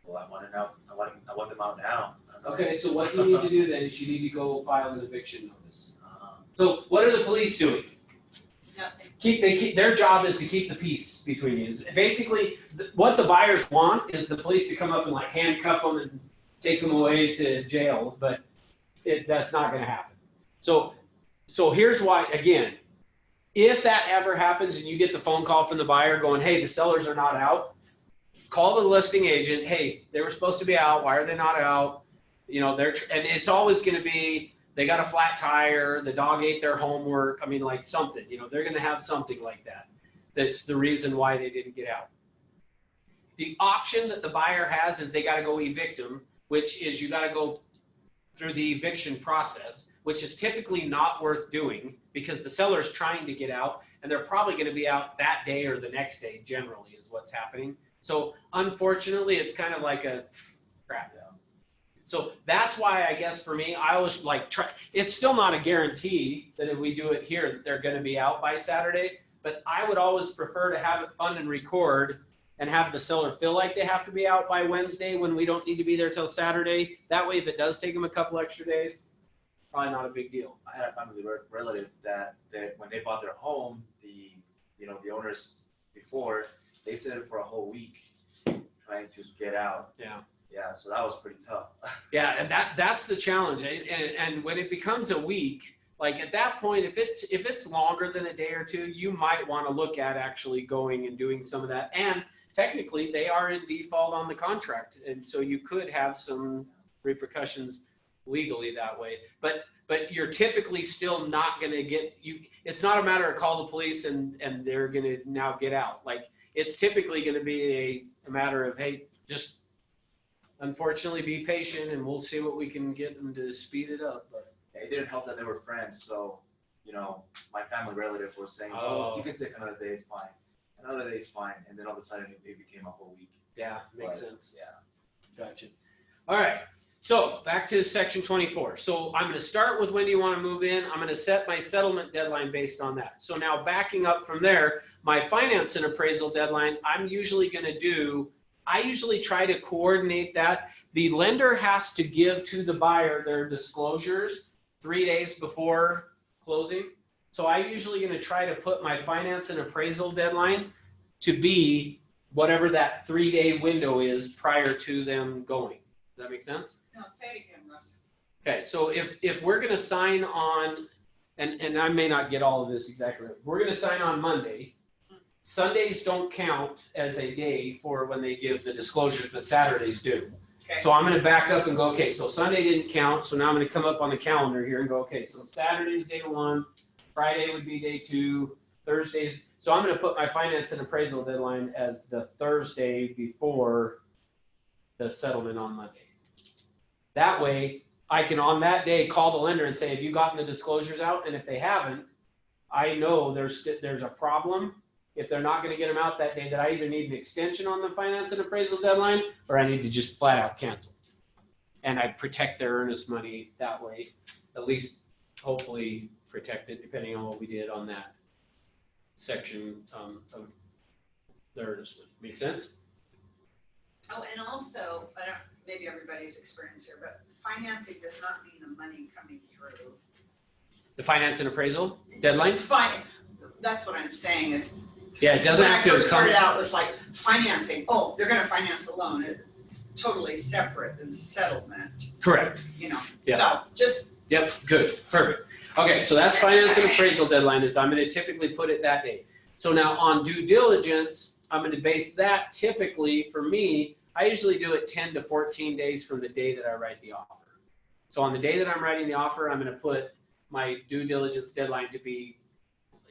Well, I want to know. I want them out now. Okay, so what you need to do then is you need to go file an eviction notice. So what are the police doing? nothing. Their job is to keep the peace between you. Basically, what the buyers want is the police to come up and like handcuff them and take them away to jail, but that's not gonna happen. So here's why, again, if that ever happens and you get the phone call from the buyer going, hey, the sellers are not out, call the listing agent. Hey, they were supposed to be out. Why are they not out? You know, and it's always going to be they got a flat tire, the dog ate their homework. I mean, like something, you know, they're going to have something like that. That's the reason why they didn't get out. The option that the buyer has is they got to go evict them, which is you got to go through the eviction process, which is typically not worth doing because the seller's trying to get out and they're probably going to be out that day or the next day generally is what's happening. So unfortunately, it's kind of like a crap. So that's why I guess for me, I always like try. It's still not a guarantee that if we do it here, that they're going to be out by Saturday. But I would always prefer to have it fund and record and have the seller feel like they have to be out by Wednesday when we don't need to be there till Saturday. That way, if it does take them a couple extra days, probably not a big deal. I had a family relative that when they bought their home, the owners before, they set it for a whole week trying to get out. Yeah, so that was pretty tough. Yeah, and that's the challenge. And when it becomes a week, like at that point, if it's longer than a day or two, you might want to look at actually going and doing some of that. And technically, they are in default on the contract, and so you could have some repercussions legally that way. But you're typically still not going to get you. It's not a matter of call the police and they're going to now get out. Like it's typically going to be a matter of, hey, just unfortunately be patient and we'll see what we can get them to speed it up. But it didn't help that they were friends, so my family relative was saying, "Oh, you can take another day, it's fine. Another day is fine," and then all of a sudden it became a whole week. yeah, makes sense. Yeah. Gotcha. All right. So back to section 24. So I'm going to start with when do you want to move in? I'm going to set my settlement deadline based on that. So now backing up from there, my finance and appraisal deadline, I usually try to coordinate that. The lender has to give to the buyer their disclosures 3 days before closing. So I'm usually going to try to put my finance and appraisal deadline to be whatever that 3-day window is prior to them going. Does that make sense? No, say it again, Russ. Okay, so if we're going to sign on, and I may not get all of this exactly right. We're going to sign on Monday. Sundays don't count as a day for when they give the disclosures, but Saturdays do. Okay. So I'm going to back up and go, okay, so Sunday didn't count. So now I'm going to come up on the calendar here and go, okay, so Saturday's day 1, Friday would be day 2, Thursdays. So I'm going to put my finance and appraisal deadline as the Thursday before the settlement on Monday. That way, I can on that day call the lender and say, have you gotten the disclosures out? And if they haven't, I know there's a problem. If they're not going to get them out that day, that I either need an extension on the finance and appraisal deadline, or I need to just flat out cancel. And I protect their earnest money that way, at least hopefully protect it depending on what we did on that section of the earnest money. Make sense? Oh, and also, I don't, maybe everybody's experienced here, but financing does not mean the money coming through. The finance and appraisal deadline? Fine, that's what I'm saying is. Yeah, it doesn't have to When I first come. started out, it was like financing, oh, they're gonna finance the loan. It's totally separate than settlement, Correct. Yeah. So just, Yep, good, perfect. Okay, so that's finance and appraisal deadline is I'm going to typically put it that day. So now on due diligence, I'm going to base that typically for me, I usually do it 10 to 14 days from the day that I write the offer. So on the day that I'm writing the offer, I'm going to put my due diligence deadline to be,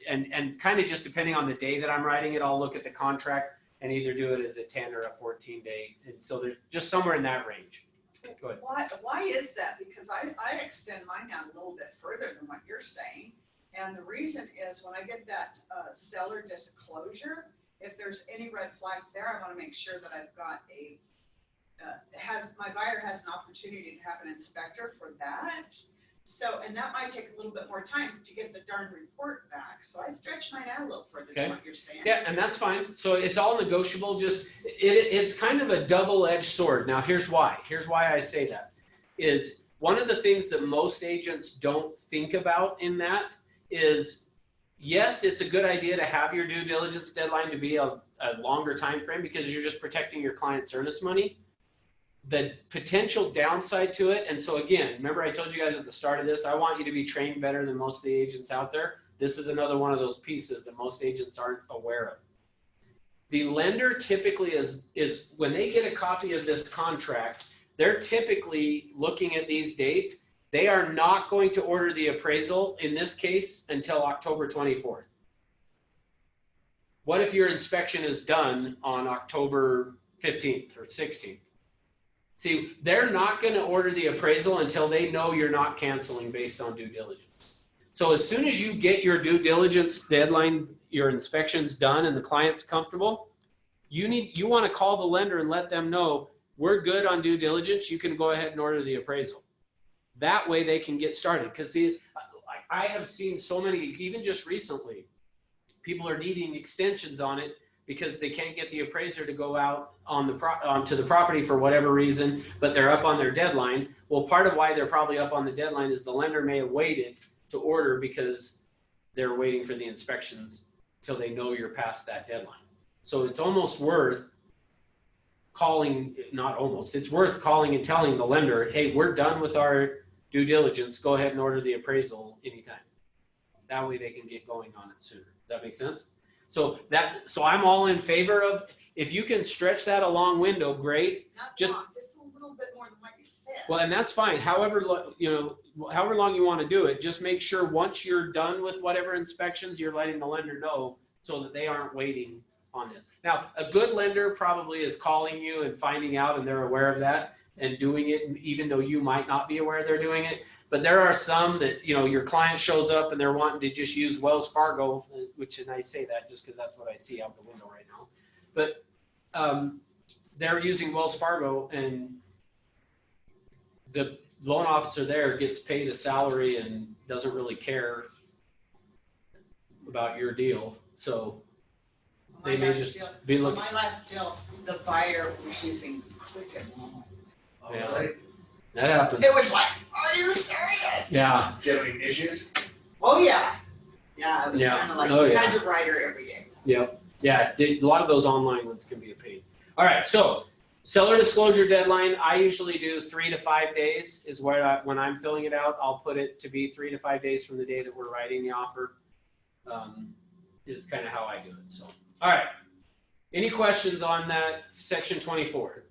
and kind of just depending on the day that I'm writing it, I'll look at the contract and either do it as a 10 or a 14 day. And so there's just somewhere in that range. Go ahead. why is that? Because I extend mine down a little bit further than what you're saying. And the reason is when I get that seller disclosure, if there's any red flags there, I want to make sure that I've got my buyer has an opportunity to have an inspector for that. So, and that might take a little bit more time to get the darn report back. So I stretch mine out a little further than what you're saying. Yeah, and that's fine. So it's all negotiable. Just it's kind of a double-edged sword. Now here's why. Here's why I say that. Is one of the things that most agents don't think about in that is, yes, it's a good idea to have your due diligence deadline to be a longer time frame because you're just protecting your client's earnest money. The potential downside to it, and so again, remember I told you guys at the start of this, I want you to be trained better than most of the agents out there. This is another one of those pieces that most agents aren't aware of. The lender typically is when they get a copy of this contract, they're typically looking at these dates They are not going to order the appraisal in this case until October 24th. What if your inspection is done on October 15th or 16th? See, they're not going to order the appraisal until they know you're not canceling based on due diligence. So as soon as you get your due diligence deadline, your inspection's done and the client's comfortable, you want to call the lender and let them know we're good on due diligence. You can go ahead and order the appraisal. That way they can get started. Because I have seen so many, even just recently, people are needing extensions on it because they can't get the appraiser to go out on onto the property for whatever reason, but they're up on their deadline. Well, part of why they're probably up on the deadline is the lender may have waited to order because they're waiting for the inspections till they know you're past that deadline. So it's almost worth calling, not almost, it's worth calling and telling the lender, hey, we're done with our due diligence. Go ahead and order the appraisal anytime. That way they can get going on it sooner. Does that make sense? So I'm all in favor of, if you can stretch that a long window, great. Not Just- long, just a little bit more than what you said. Well, and that's fine. However long you want to do it, just make sure once you're done with whatever inspections, you're letting the lender know so that they aren't waiting on this. Now, a good lender probably is calling you and finding out, and they're aware of that and doing it, even though you might not be aware they're doing it. But there are some that, your client shows up and they're wanting to just use Wells Fargo, and I say that just because that's what I see out the window right now. But they're using Wells Fargo, and the loan officer there gets paid a salary and doesn't really care about your deal. So they may just be On looking. my last deal, the buyer was using Quicken. Oh, Yeah. really? That happens. It was like, are you serious? Yeah. Do you have any issues? Oh, yeah. Yeah, it was Yeah. kind of like, Oh, you yeah. had to write her every day. Yep. Yeah. A lot of those online ones can be a pain. All right. So seller disclosure deadline, I usually do 3 to 5 days is where when I'm filling it out, I'll put it to be 3 to 5 days from the day that we're writing the offer. Is kind of how I do it. So, all right. Any questions on that section 24?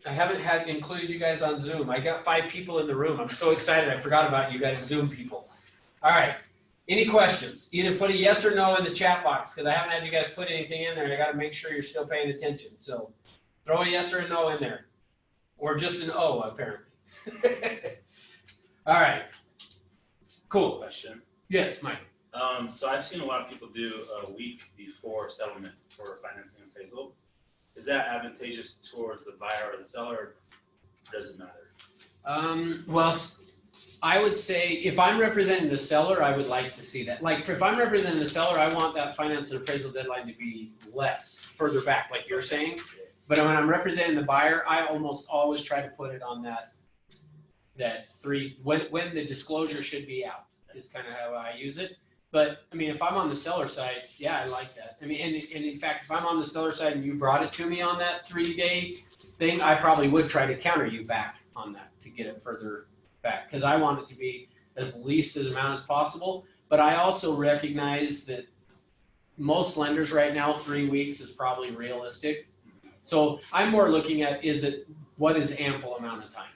I haven't included you guys on Zoom. I got 5 people in the room. I'm so excited. I forgot about you guys, Zoom people. All right. Any questions? Either put a yes or no in the chat box because I haven't had you guys put anything in there. And I got to make sure you're still paying attention. So throw a yes or a no in there, or just an O apparently. All right. Cool. Question. Yes, Mike. So I've seen a lot of people do a week before settlement for financing appraisal. Is that advantageous towards the buyer or the seller, or does it matter? Well, I would say if I'm representing the seller, I would like to see that. Like if I'm representing the seller, I want that finance and appraisal deadline to be less, further back, like you're saying. But when I'm representing the buyer, I almost always try to put it on that 3, when the disclosure should be out is kind of how I use it. But I mean, if I'm on the seller side, yeah, I like that. I mean, and in fact, if I'm on the seller side and you brought it to me on that 3-day thing, I probably would try to counter you back on that to get it further back because I want it to be as least as amount as possible. But I also recognize that most lenders right now, 3 weeks is probably realistic. So I'm more looking at what is ample amount of time,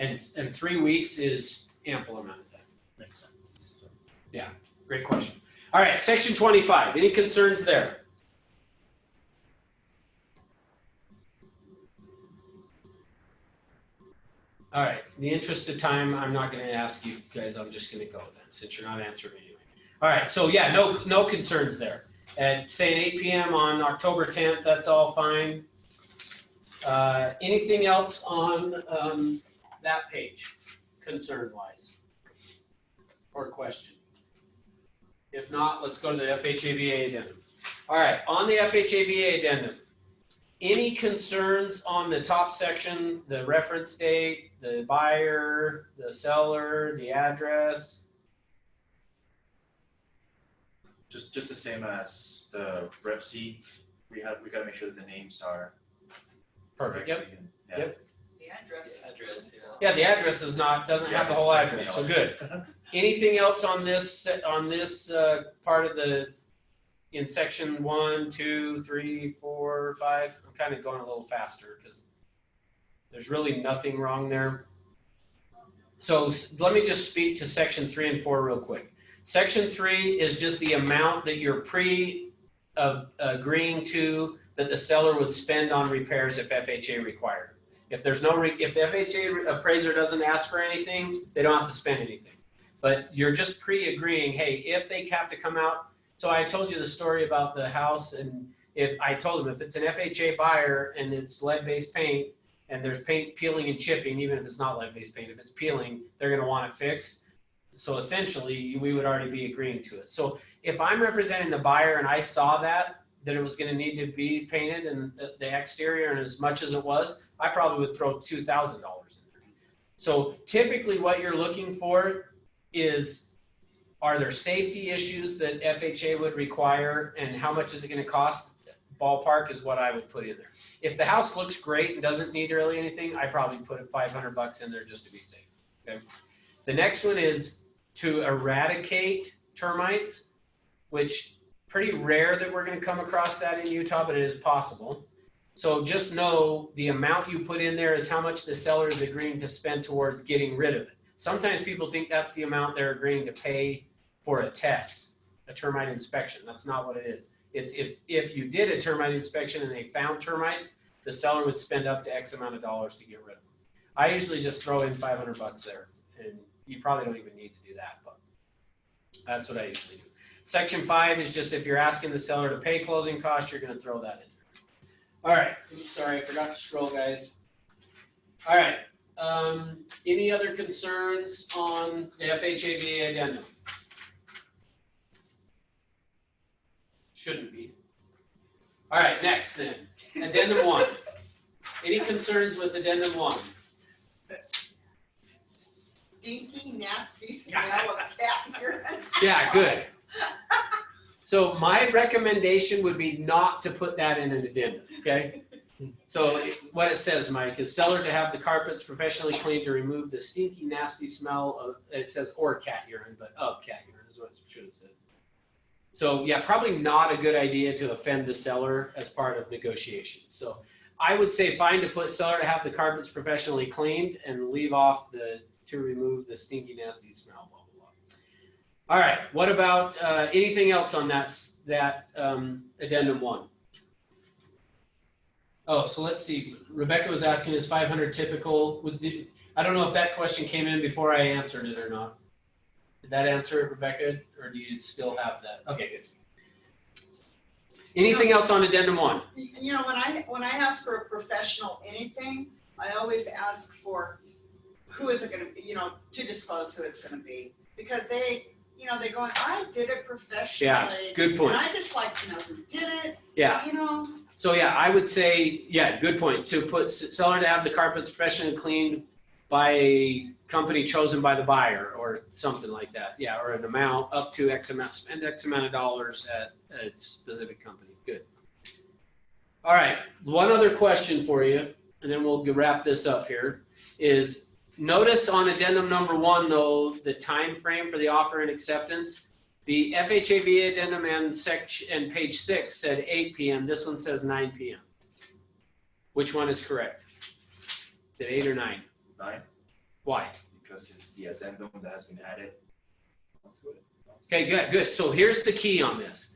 and 3 weeks is ample amount of time. Makes sense. So, Yeah. Great question. All right, section 25. Any concerns there? All right, in the interest of time, I'm not going to ask you guys. I'm just going to go then, since you're not answering anyway. All right, so yeah, no concerns there. And saying 8 p.m. on October 10th, that's all fine. Anything else on that page, concern-wise, or question? If not, let's go to the FHAVA addendum. All right, on the FHAVA addendum, any concerns on the top section, the reference date, the buyer, the seller, the address? Just the same as the REPC. We gotta make sure that the names are Perfect, yep. Yeah. Yep. The address is. Address, Yeah, the address doesn't have the whole address, so good. Anything else on this part of in section 1, 2, 3, 4, 5? I'm kind of going a little faster because there's really nothing wrong there. So let me just speak to section 3 and 4 real quick. Section 3 is just the amount that you're agreeing to that the seller would spend on repairs if FHA required. If there's no, if the FHA appraiser doesn't ask for anything, they don't have to spend anything. But you're just pre-agreeing, hey, if they have to come out. So I told you the story about the house, and if I told them if it's an FHA buyer and it's lead-based paint and there's paint peeling and chipping, even if it's not lead-based paint, if it's peeling, they're going to want it fixed. So essentially, we would already be agreeing to it. So if I'm representing the buyer and I saw that it was going to need to be painted and the exterior and as much as it was, I probably would throw $2,000 in there. So typically what you're looking for is, are there safety issues that FHA would require and how much is it going to cost? Ballpark is what I would put in there. If the house looks great and doesn't need really anything, I probably put $500 in there just to be safe. Okay. The next one is to eradicate termites, which pretty rare that we're going to come across that in Utah, but it is possible. So just know the amount you put in there is how much the seller is agreeing to spend towards getting rid of it. Sometimes people think that's the amount they're agreeing to pay for a test, a termite inspection. That's not what it is. It's if you did a termite inspection and they found termites, the seller would spend up to X amount of dollars to get rid of them. I usually just throw in $500 there, and you probably don't even need to do that, but that's what I usually do. Section 5 is just if you're asking the seller to pay closing costs, you're going to throw that in there. All right. Oops, sorry, I forgot to scroll, guys. All right. Any other concerns on the FHA VA addendum? Shouldn't be. All right, next then. Addendum 1. Any concerns with addendum 1? Stinky, nasty smell of cat urine. Yeah, good. So my recommendation would be not to put that in an addendum, okay? So what it says, Mike, is seller to have the carpets professionally cleaned to remove the stinky, nasty smell of, it says, or cat urine, but of cat urine is what it should have said. So yeah, probably not a good idea to offend the seller as part of negotiations. So I would say fine to put seller to have the carpets professionally cleaned and leave off the to remove the stinky, nasty smell, blah, blah, blah. All right, what about anything else on that addendum 1? Oh, so let's see. Rebecca was asking, is 500 typical? I don't know if that question came in before I answered it or not. Did that answer it, Rebecca, or do you still have that? Okay, good. Anything else on addendum 1? You know, when I ask for a professional anything, I always ask for who is it going to be, you know, to disclose who it's going to be, because they, you know, they go, I did it professionally. Yeah, good point. And I just like to know who did it. Yeah. You know. So yeah, I would say, yeah, good point. To put seller to have the carpets professionally cleaned by a company chosen by the buyer or something like that. Yeah, or an amount up to X amount, spend X amount of dollars at a specific company. Good. All right, one other question for you, and then we'll wrap this up here, is notice on addendum number 1, though, the time frame for the offer and acceptance. The FHA addendum and page 6 said 8 p.m. This one says 9 p.m. Which one is correct? Is it 8 or 9? 9. Why? Because it's the addendum that has been added onto it. Okay, good. So here's the key on this.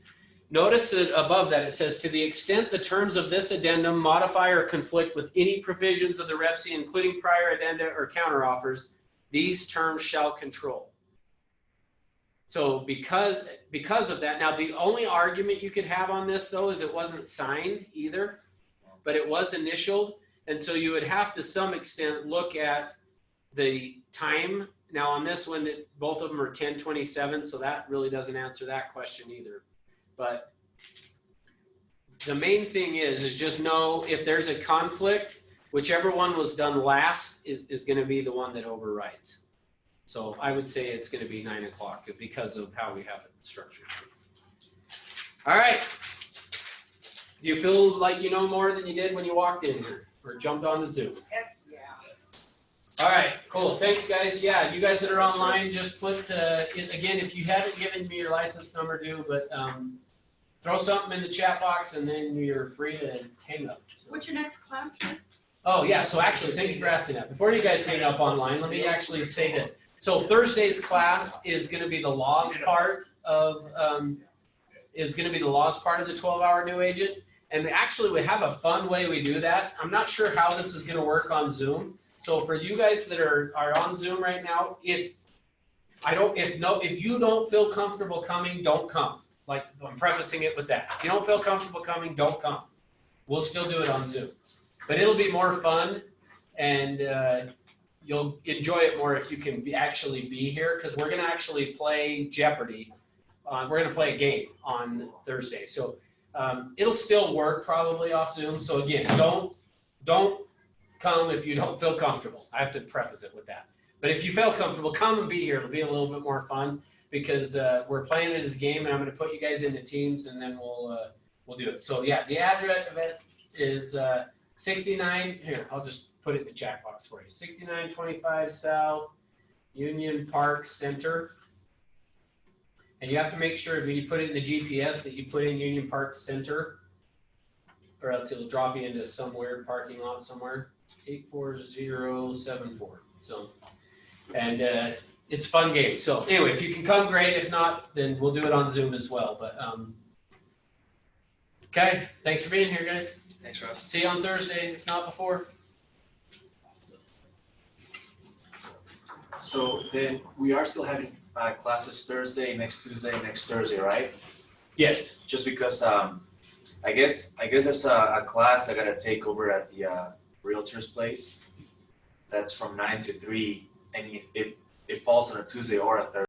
Notice that above that it says, to the extent the terms of this addendum modify or conflict with any provisions of the REPC, including prior addenda or counteroffers, these terms shall control. So because of that, now the only argument you could have on this though is it wasn't signed either, but it was initialed. And so you would have to some extent look at the time. Now on this one, both of them are 10/27, so that really doesn't answer that question either. But the main thing is just know if there's a conflict, whichever one was done last is going to be the one that overrides. So I would say it's going to be 9 o'clock because of how we have it structured. All right. Do you feel like you know more than you did when you walked in here or jumped on the Zoom? Heck yeah. All right, cool. Thanks, guys. Yeah, you guys that are online, just put, again, if you haven't given me your license number, but throw something in the chat box and then you're free to hang up. So, What's your next class, Rick? Oh, yeah, so actually, thank you for asking that. Before you guys hang up online, let me actually say this. So Thursday's class is gonna be the laws part of, the 12-hour new agent. And actually, we have a fun way we do that. I'm not sure how this is gonna work on Zoom. So for you guys that are on Zoom right now, if you don't feel comfortable coming, don't come. Like, I'm prefacing it with that. If you don't feel comfortable coming, don't come. We'll still do it on Zoom. But it'll be more fun, and you'll enjoy it more if you can actually be here, because we're gonna actually play Jeopardy. We're gonna play a game on Thursday. So it'll still work probably off Zoom. So again, don't come if you don't feel comfortable. I have to preface it with that. But if you feel comfortable, come and be here. It'll be a little bit more fun because we're playing it as a game, and I'm going to put you guys into teams, and then we'll do it. So yeah, the address of it is 69. Here, I'll just put it in the chat box for you. 6925 South Union Park Center. And you have to make sure if you put it in the GPS that you put in Union Park Center, or else it'll drop you into some weird parking lot somewhere. 84074. So, and it's a fun game. So anyway, if you can come, great. If not, then we'll do it on Zoom as well. But okay, thanks for being here, guys. Thanks, Ross. See you on Thursday, if not before. So then we are still having classes Thursday, next Tuesday, next Thursday, right? Yes. Just because I guess there's a class I gotta take over at the realtor's place. That's from 9 to 3, and it falls on a Tuesday or a Thursday.